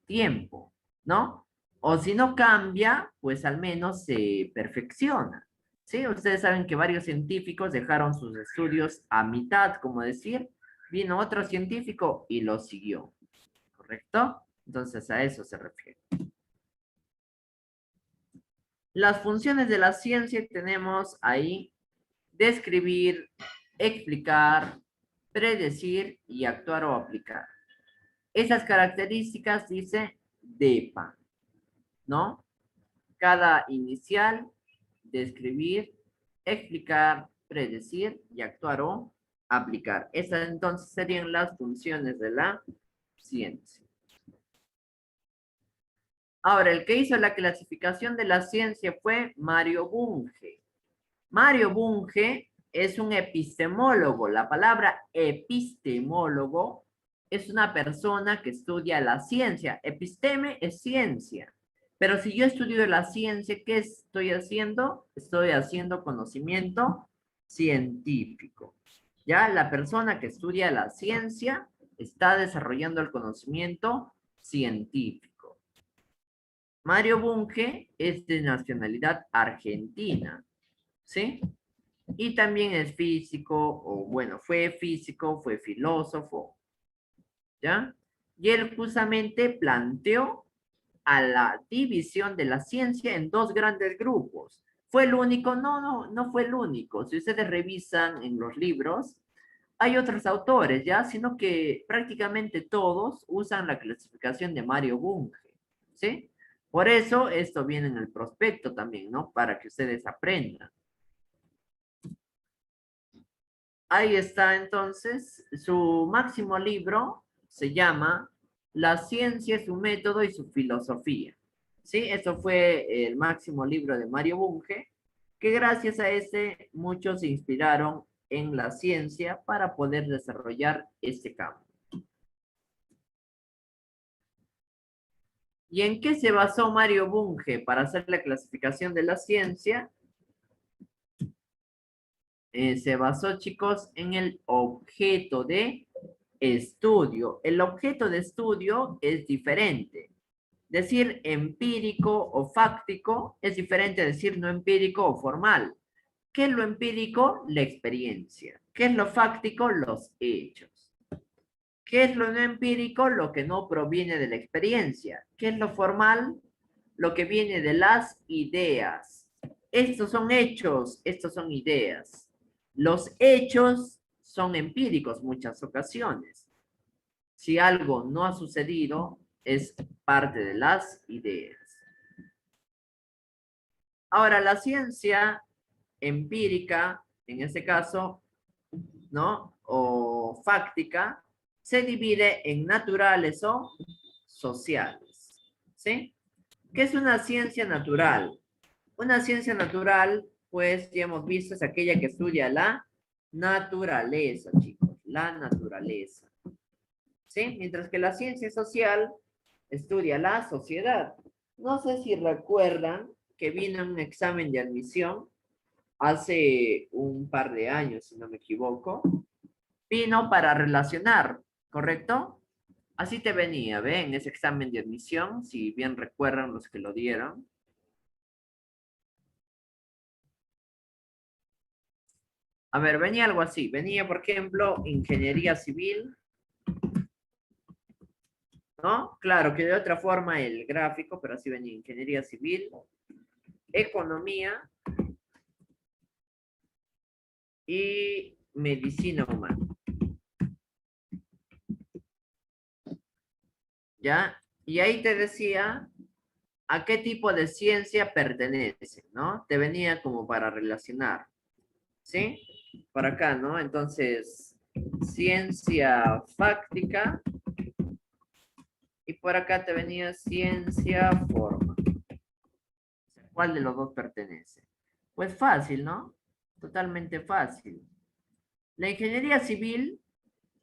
tiempo, ¿no? O si no cambia, pues al menos se perfecciona. ¿Sí? Ustedes saben que varios científicos dejaron sus estudios a mitad, como decir, vino otro científico y lo siguió, ¿correcto? Entonces a eso se refiere. Las funciones de la ciencia tenemos ahí describir, explicar, predecir y actuar o aplicar. Esas características dice DEPA, ¿no? Cada inicial, describir, explicar, predecir y actuar o aplicar. Esas entonces serían las funciones de la ciencia. Ahora, el que hizo la clasificación de la ciencia fue Mario Bunge. Mario Bunge es un epistemólogo. La palabra epistemólogo es una persona que estudia la ciencia. Episteme es ciencia. Pero si yo estudio la ciencia, ¿qué estoy haciendo? Estoy haciendo conocimiento científico. Ya la persona que estudia la ciencia está desarrollando el conocimiento científico. Mario Bunge es de nacionalidad argentina, ¿sí? Y también es físico, o bueno, fue físico, fue filósofo, ¿ya? Y él justamente planteó a la división de la ciencia en dos grandes grupos. ¿Fue el único? No fue el único. Si ustedes revisan en los libros, hay otros autores, ¿ya? Sino que prácticamente todos usan la clasificación de Mario Bunge, ¿sí? Por eso esto viene en el prospecto también, ¿no? Para que ustedes aprendan. Ahí está entonces, su máximo libro se llama La ciencia, su método y su filosofía. ¿Sí? Eso fue el máximo libro de Mario Bunge, que gracias a ese muchos se inspiraron en la ciencia para poder desarrollar este campo. ¿Y en qué se basó Mario Bunge para hacer la clasificación de la ciencia? Se basó, chicos, en el objeto de estudio. El objeto de estudio es diferente. Decir empírico o fáctico es diferente a decir no empírico o formal. ¿Qué es lo empírico? La experiencia. ¿Qué es lo fáctico? Los hechos. ¿Qué es lo no empírico? Lo que no proviene de la experiencia. ¿Qué es lo formal? Lo que viene de las ideas. Estos son hechos, estos son ideas. Los hechos son empíricos muchas ocasiones. Si algo no ha sucedido, es parte de las ideas. Ahora, la ciencia empírica, en este caso, ¿no? O fáctica, se divide en naturales o sociales. ¿Sí? ¿Qué es una ciencia natural? Una ciencia natural, pues ya hemos visto, es aquella que estudia la naturaleza, chicos, la naturaleza. ¿Sí? Mientras que la ciencia social estudia la sociedad. No sé si recuerdan que vino un examen de admisión hace un par de años, si no me equivoco. Vino para relacionar, ¿correcto? Así te venía, ¿ve? En ese examen de admisión, si bien recuerdan los que lo dieron. A ver, venía algo así. Venía, por ejemplo, ingeniería civil, ¿no? Claro que de otra forma el gráfico, pero así venía ingeniería civil, economía y medicina humana. ¿Ya? Y ahí te decía a qué tipo de ciencia pertenece, ¿no? Te venía como para relacionar, ¿sí? Por acá, ¿no? Entonces, ciencia fáctica y por acá te venía ciencia forma. ¿Cuál de los dos pertenece? Pues fácil, ¿no? Totalmente fácil. La ingeniería civil,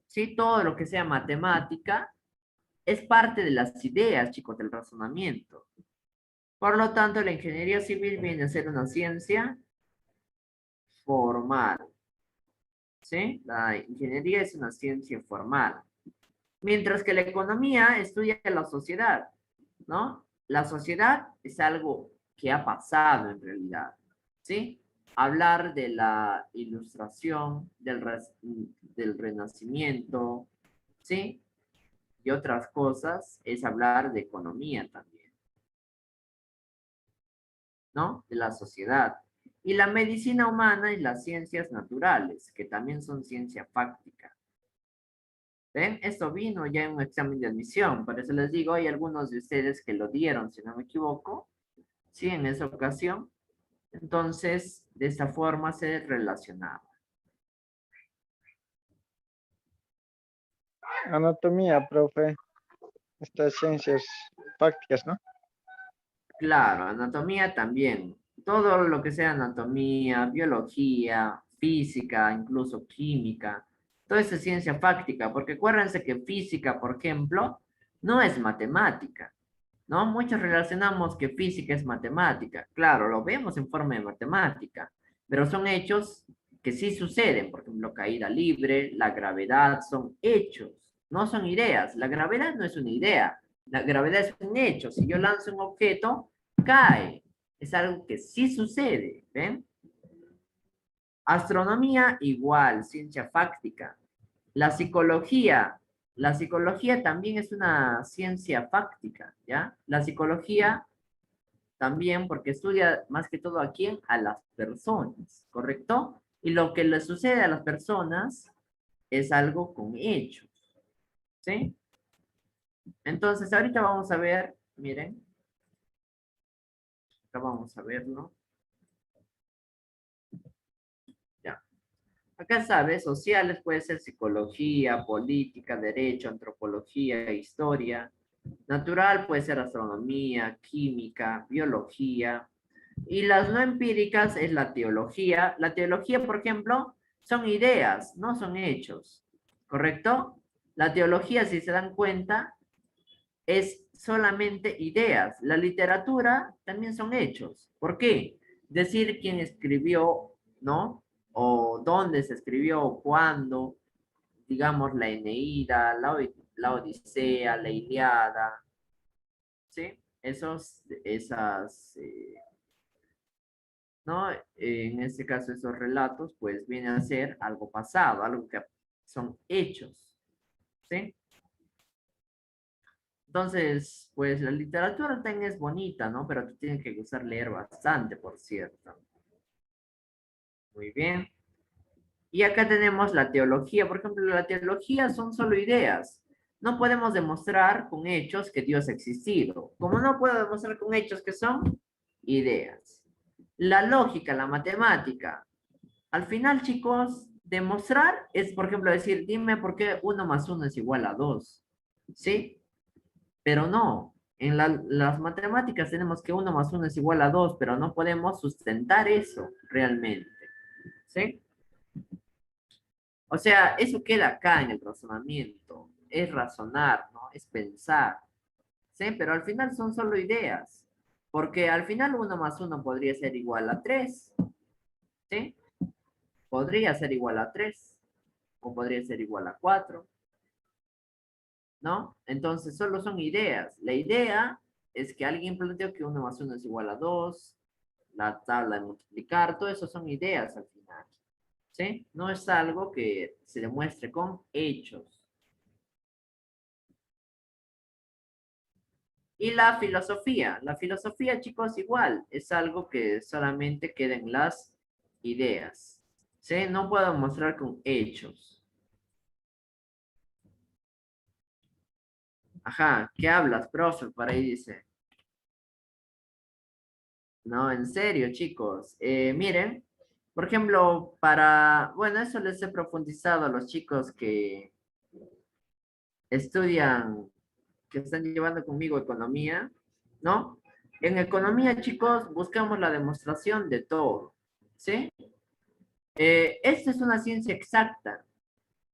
¿sí? Todo lo que sea matemática, es parte de las ideas, chicos, del razonamiento. Por lo tanto, la ingeniería civil viene a ser una ciencia formal. ¿Sí? La ingeniería es una ciencia formal. Mientras que la economía estudia la sociedad, ¿no? La sociedad es algo que ha pasado en realidad, ¿sí? Hablar de la ilustración, del renacimiento, ¿sí? Y otras cosas es hablar de economía también, ¿no? De la sociedad. Y la medicina humana y las ciencias naturales, que también son ciencia fáctica. ¿Ven? Esto vino ya en un examen de admisión, por eso les digo, hay algunos de ustedes que lo dieron, si no me equivoco, sí, en esa ocasión. Entonces, de esta forma se relacionaba. Anatomía, profe. Estas ciencias prácticas, ¿no? Claro, anatomía también. Todo lo que sea anatomía, biología, física, incluso química, toda esa ciencia fáctica, porque acuérdense que física, por ejemplo, no es matemática, ¿no? Muchos relacionamos que física es matemática. Claro, lo vemos en forma de matemática, pero son hechos que sí suceden. Por ejemplo, caída libre, la gravedad, son hechos, no son ideas. La gravedad no es una idea, la gravedad es un hecho. Si yo lanzo un objeto, cae. Es algo que sí sucede, ¿ven? Astronomía igual, ciencia fáctica. La psicología también es una ciencia fáctica, ¿ya? La psicología también porque estudia más que todo a quién, a las personas, ¿correcto? Y lo que le sucede a las personas es algo con hechos, ¿sí? Entonces, ahorita vamos a ver, miren, acá vamos a verlo. Ya. Acá sabes, sociales puede ser psicología, política, derecho, antropología, historia. Natural puede ser astronomía, química, biología. Y las no empíricas es la teología. La teología, por ejemplo, son ideas, no son hechos. ¿Correcto? La teología, si se dan cuenta, es solamente ideas. La literatura también son hechos. ¿Por qué? Decir quién escribió, ¿no? O dónde se escribió, o cuándo, digamos, la Eneida, la Odisea, la Iliada, ¿sí? ¿No? En este caso, esos relatos, pues, vienen a ser algo pasado, algo que son hechos, ¿sí? Entonces, pues, la literatura también es bonita, ¿no? Pero tú tienes que gustar leer bastante, por cierto. Muy bien. Y acá tenemos la teología. Por ejemplo, la teología son solo ideas. No podemos demostrar con hechos que Dios ha existido. Como no puedo demostrar con hechos que son ideas. La lógica, la matemática. Al final, chicos, demostrar es, por ejemplo, decir, dime por qué 1 más 1 es igual a 2. ¿Sí? Pero no. En las matemáticas tenemos que 1 más 1 es igual a 2, pero no podemos sustentar eso realmente. ¿Sí? O sea, eso queda acá en el razonamiento. Es razonar, ¿no? Es pensar. ¿Sí? Pero al final son solo ideas. Porque al final 1 más 1 podría ser igual a 3. ¿Sí? Podría ser igual a 3. O podría ser igual a 4. ¿No? Entonces solo son ideas. La idea es que alguien planteó que 1 más 1 es igual a 2. La tabla de multiplicar. Todo eso son ideas al final. ¿Sí? No es algo que se demuestre con hechos. Y la filosofía, chicos, igual, es algo que solamente queda en las ideas. ¿Sí? No puedo mostrar con hechos. Ajá, ¿qué hablas, profe? Por ahí dice. No, en serio, chicos. Miren, por ejemplo, bueno, eso les he profundizado a los chicos que estudian, que están llevando conmigo economía, ¿no? En economía, chicos, buscamos la demostración de todo, ¿sí? Esta es una ciencia exacta,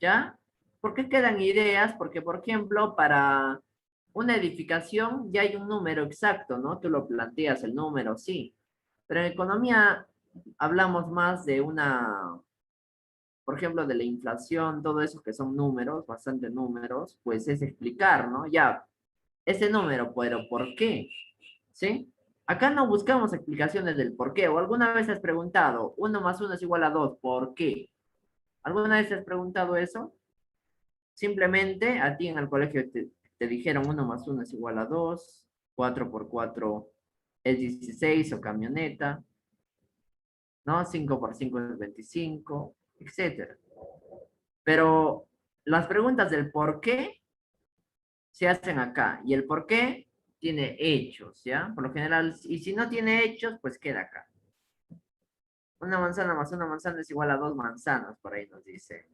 ¿ya? ¿Por qué quedan ideas? Porque, por ejemplo, para una edificación ya hay un número exacto, ¿no? Tú lo planteas, el número, sí. Pero en economía hablamos más de por ejemplo, de la inflación, todo eso que son números, bastante números, pues es explicar, ¿no? Ya, ese número, pero ¿por qué? ¿Sí? Acá no buscamos explicaciones del por qué. ¿O alguna vez has preguntado, 1 más 1 es igual a 2, ¿por qué? ¿Alguna vez has preguntado eso? Simplemente a ti en el colegio te dijeron 1 más 1 es igual a 2, 4 por 4 es 16 o camioneta, ¿no? 5 por 5 es 25, etcétera. Pero las preguntas del por qué se hacen acá. Y el por qué tiene hechos, ¿ya? Por lo general, y si no tiene hechos, pues queda acá. 1 manzana más 1 manzana es igual a 2 manzanas, por ahí nos dice.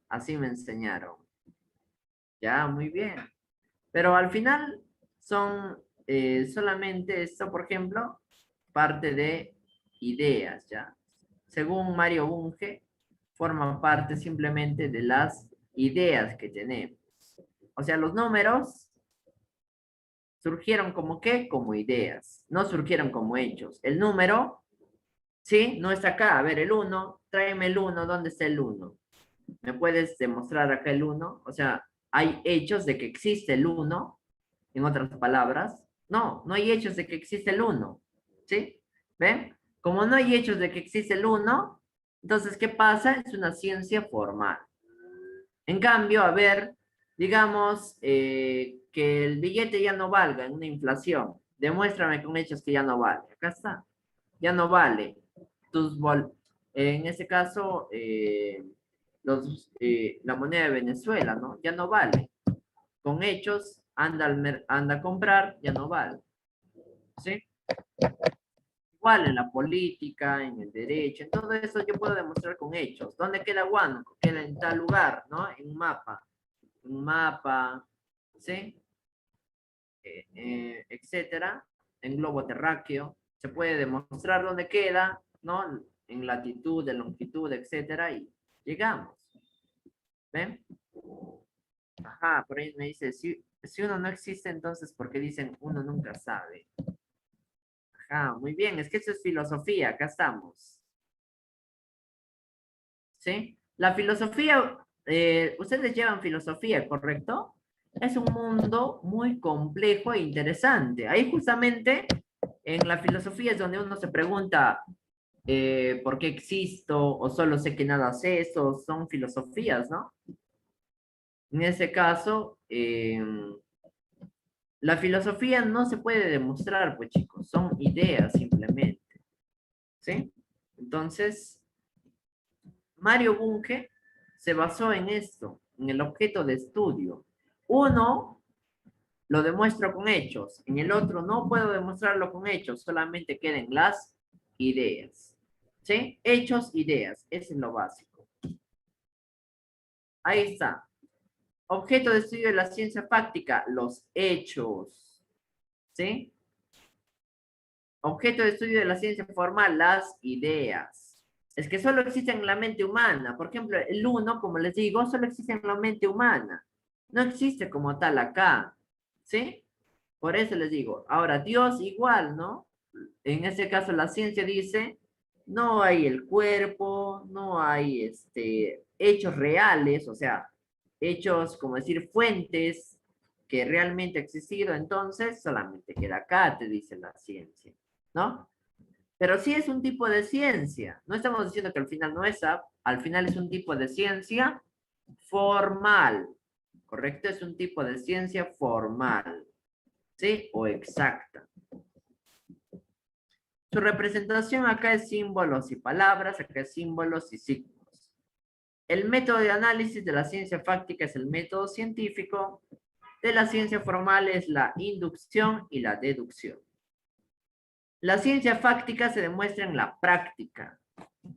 Así me enseñaron. Ya, muy bien. Pero al final son solamente esto, por ejemplo, parte de ideas, ¿ya? Según Mario Bunge, forma parte simplemente de las ideas que tenemos. O sea, los números surgieron como qué, como ideas, no surgieron como hechos. El número, ¿sí? No está acá. A ver, el 1, tráeme el 1, ¿dónde está el 1? ¿Me puedes demostrar acá el 1? O sea, ¿hay hechos de que existe el 1? En otras palabras, no, no hay hechos de que existe el 1, ¿sí? ¿Ven? Como no hay hechos de que existe el 1, entonces, ¿qué pasa? Es una ciencia formal. En cambio, a ver, digamos que el billete ya no valga en una inflación. Demuéstrame con hechos que ya no vale. Acá está. Ya no vale. En este caso, la moneda de Venezuela, ¿no? Ya no vale. Con hechos, anda a comprar, ya no vale. ¿Sí? Igual en la política, en el derecho, en todo eso yo puedo demostrar con hechos. ¿Dónde queda Huánuco? Queda en tal lugar, ¿no? En un mapa, ¿sí? Etcétera, en globo terráqueo. Se puede demostrar dónde queda, ¿no? En latitud, en longitud, etcétera, y llegamos. ¿Ven? Ajá, por ahí me dice, sí, Si uno no existe, entonces, ¿por qué dicen uno nunca sabe? Ajá, muy bien, es que eso es filosofía, acá estamos. ¿Sí? La filosofía, ustedes llevan filosofía, ¿correcto? Es un mundo muy complejo e interesante. Ahí justamente en la filosofía es donde uno se pregunta por qué existo o solo sé que nada sé, eso son filosofías, ¿no? En ese caso, la filosofía no se puede demostrar, pues chicos, son ideas simplemente, ¿sí? Entonces, Mario Bunge se basó en esto, en el objeto de estudio. Uno lo demuestro con hechos, en el otro no puedo demostrarlo con hechos, solamente quedan las ideas. ¿Sí? Hechos, ideas, eso es lo básico. Ahí está. Objeto de estudio de la ciencia fáctica, los hechos. ¿Sí? Objeto de estudio de la ciencia formal, las ideas. Es que solo existen en la mente humana. Por ejemplo, el uno, como les digo, solo existe en la mente humana. No existe como tal acá. ¿Sí? Por eso les digo. Ahora, Dios igual, ¿no? En este caso, la ciencia dice, no hay el cuerpo, no hay hechos reales, o sea, hechos, como decir, fuentes que realmente ha existido, entonces solamente queda acá, te dice la ciencia. ¿No? Pero sí es un tipo de ciencia. No estamos diciendo que al final no es al final es un tipo de ciencia formal. ¿Correcto? Es un tipo de ciencia formal. ¿Sí? O exacta. Su representación acá es símbolos y palabras, acá es símbolos y signos. El método de análisis de la ciencia fáctica es el método científico. De la ciencia formal es la inducción y la deducción. La ciencia fáctica se demuestra en la práctica,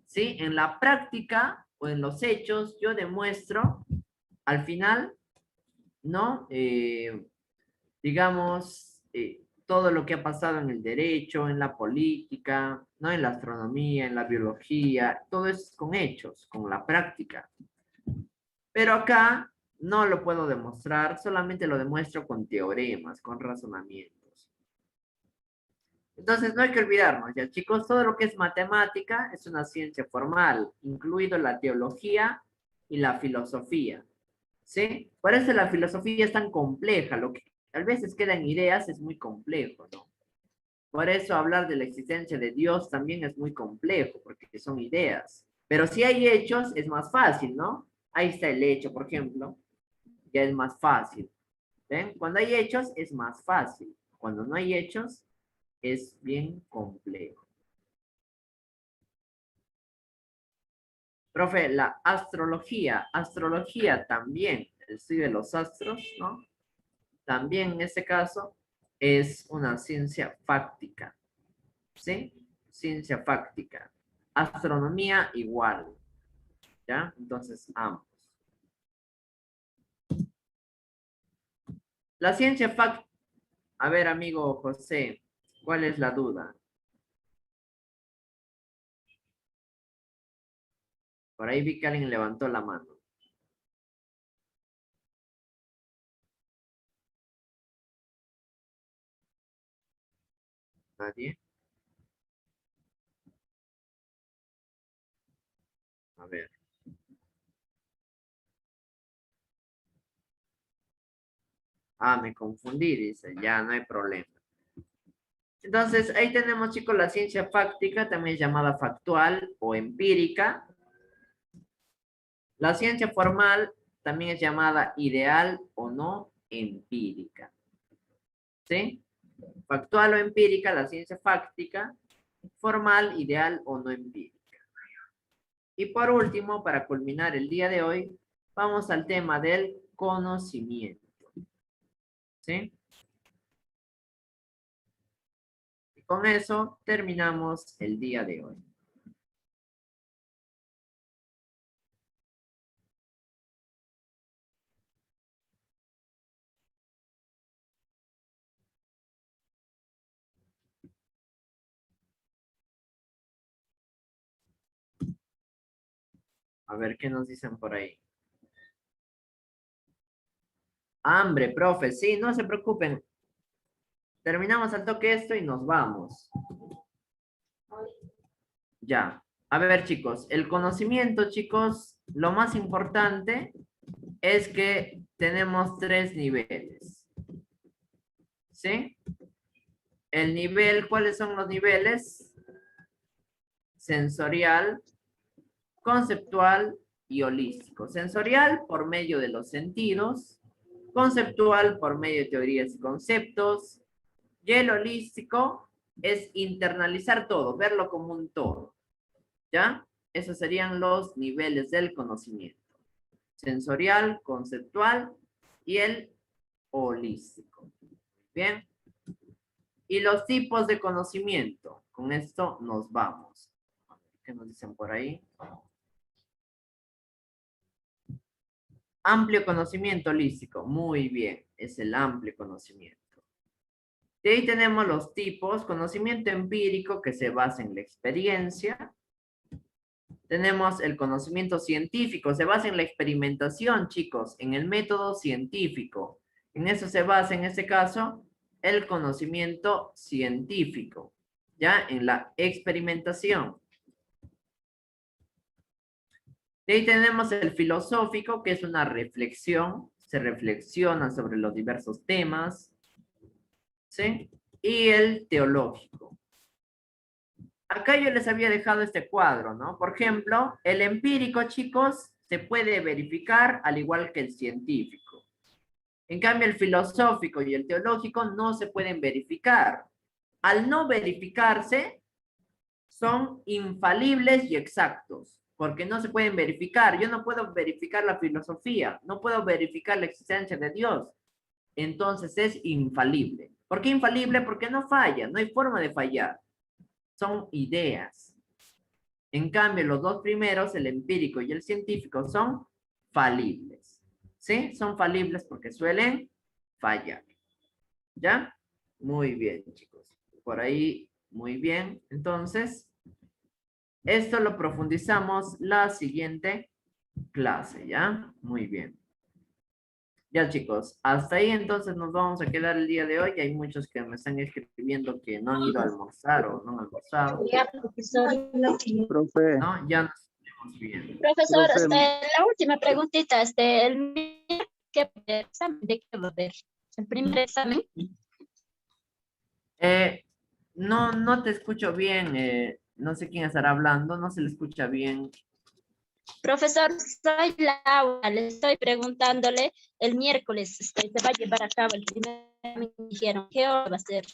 ¿sí? En la práctica o en los hechos yo demuestro al final, ¿no? Digamos, todo lo que ha pasado en el derecho, en la política, ¿no? En la astronomía, en la biología, todo es con hechos, con la práctica. Pero acá no lo puedo demostrar, solamente lo demuestro con teoremas, con razonamientos. Entonces no hay que olvidarnos, ya chicos, todo lo que es matemática es una ciencia formal, incluido la teología y la filosofía, ¿sí? Por eso la filosofía es tan compleja, lo que a veces quedan ideas es muy complejo, ¿no? Por eso hablar de la existencia de Dios también es muy complejo, porque son ideas. Pero si hay hechos, es más fácil, ¿no? Ahí está el hecho, por ejemplo, ya es más fácil. ¿Ven? Cuando hay hechos, es más fácil. Cuando no hay hechos, es bien complejo. Profe, la astrología también, el estudio de los astros, ¿no? También en este caso es una ciencia fáctica, ¿sí? Ciencia fáctica. Astronomía igual, ¿ya? Entonces, ambos. La ciencia fáctica, a ver, amigo José, ¿cuál es la duda? Por ahí vi que alguien levantó la mano. ¿Nadie? A ver. Ah, me confundí, dice. Ya, no hay problema. Entonces, ahí tenemos, chicos, la ciencia fáctica, también llamada factual o empírica. La ciencia formal también es llamada ideal o no empírica. ¿Sí? Factual o empírica, la ciencia fáctica. Formal, ideal o no empírica. Y por último, para culminar el día de hoy, vamos al tema del conocimiento. ¿Sí? Y con eso terminamos el día de hoy. A ver qué nos dicen por ahí. Hambre, profe. Sí, no se preocupen. Terminamos al toque esto y nos vamos. Ya. A ver, chicos. El conocimiento, chicos, lo más importante es que tenemos 3 niveles. ¿Sí? El nivel, ¿cuáles son los niveles? Sensorial, conceptual y holístico. Sensorial por medio de los sentidos, conceptual por medio de teorías y conceptos, y el holístico es internalizar todo, verlo como un todo. ¿Ya? Esos serían los niveles del conocimiento. Sensorial, conceptual y el holístico. Bien. Y los tipos de conocimiento. Con esto nos vamos. ¿Qué nos dicen por ahí? Amplio conocimiento holístico. Muy bien. Es el amplio conocimiento. De ahí tenemos los tipos. Conocimiento empírico que se basa en la experiencia. Tenemos el conocimiento científico. Se basa en la experimentación, chicos. En el método científico. En eso se basa, en este caso, el conocimiento científico. ¿Ya? En la experimentación. De ahí tenemos el filosófico, que es una reflexión, se reflexiona sobre los diversos temas, ¿sí? Y el teológico. Acá yo les había dejado este cuadro, ¿no? Por ejemplo, el empírico, chicos, se puede verificar al igual que el científico. En cambio, el filosófico y el teológico no se pueden verificar. Al no verificarse, son infalibles y exactos, porque no se pueden verificar. Yo no puedo verificar la filosofía, no puedo verificar la existencia de Dios. Entonces es infalible. ¿Por qué infalible? Porque no falla, no hay forma de fallar. Son ideas. En cambio, los dos primeros, el empírico y el científico, son falibles. ¿Sí? Son falibles porque suelen fallar. ¿Ya? Muy bien, chicos. Por ahí, muy bien. Entonces, esto lo profundizamos la siguiente clase, ¿ya? Muy bien. Ya, chicos, hasta ahí entonces nos vamos a quedar el día de hoy. Hay muchos que me están escribiendo que no han ido a almorzar o no han almorzado. Ya, profesor. Profe, ¿No? Ya nos vemos bien. Profesor, Profe. la última preguntita, ¿qué examen de qué va a ver? ¿El primer examen? No te escucho bien. No sé quién estará hablando. No se le escucha bien. Profesor, soy Laura, le estoy preguntándole, el miércoles se va a llevar a cabo el primer examen, me dijeron, ¿qué hora va a ser?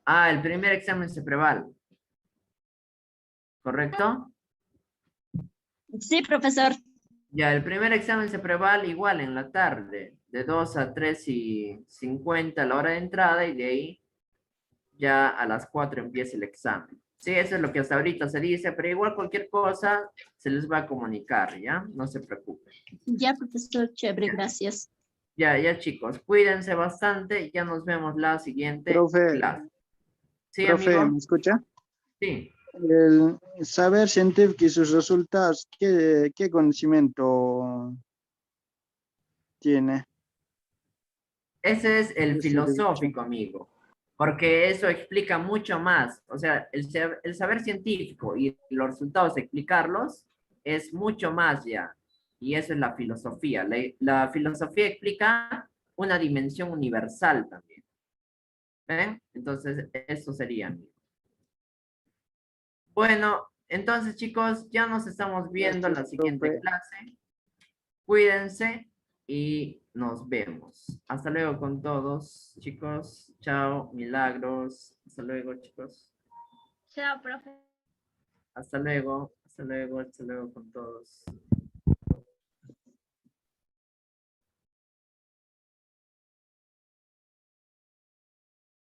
Ah, el primer examen se prevale. ¿Correcto? Sí, profesor. Ya, el primer examen se prevale igual en la tarde, de 2 a 3:50 la hora de entrada y de ahí ya a las 4 empieza el examen. Sí, eso es lo que hasta ahorita se dice, pero igual cualquier cosa se les va a comunicar, ¿ya? No se preocupen. Ya, profesor, chévere, Ya. gracias. Ya, chicos, cuídense bastante, ya nos vemos la siguiente Profe. clase. ¿Sí, profe, amigo? ¿me escucha? Sí. El saber científico y sus resultados, ¿qué conocimiento tiene? Ese es el Yo soy de- filosófico, amigo, porque eso explica mucho más. O sea, el saber científico y los resultados, explicarlos, es mucho más ya. Y eso es la filosofía. La filosofía explica una dimensión universal también. ¿Ven? Entonces, eso sería, amigo. Bueno, entonces, chicos, ya nos estamos viendo en la Gracias, siguiente profe. clase. Cuídense y nos vemos. Hasta luego con todos, chicos. Chao, milagros. Hasta luego, chicos. Chao, profe. Hasta luego con todos.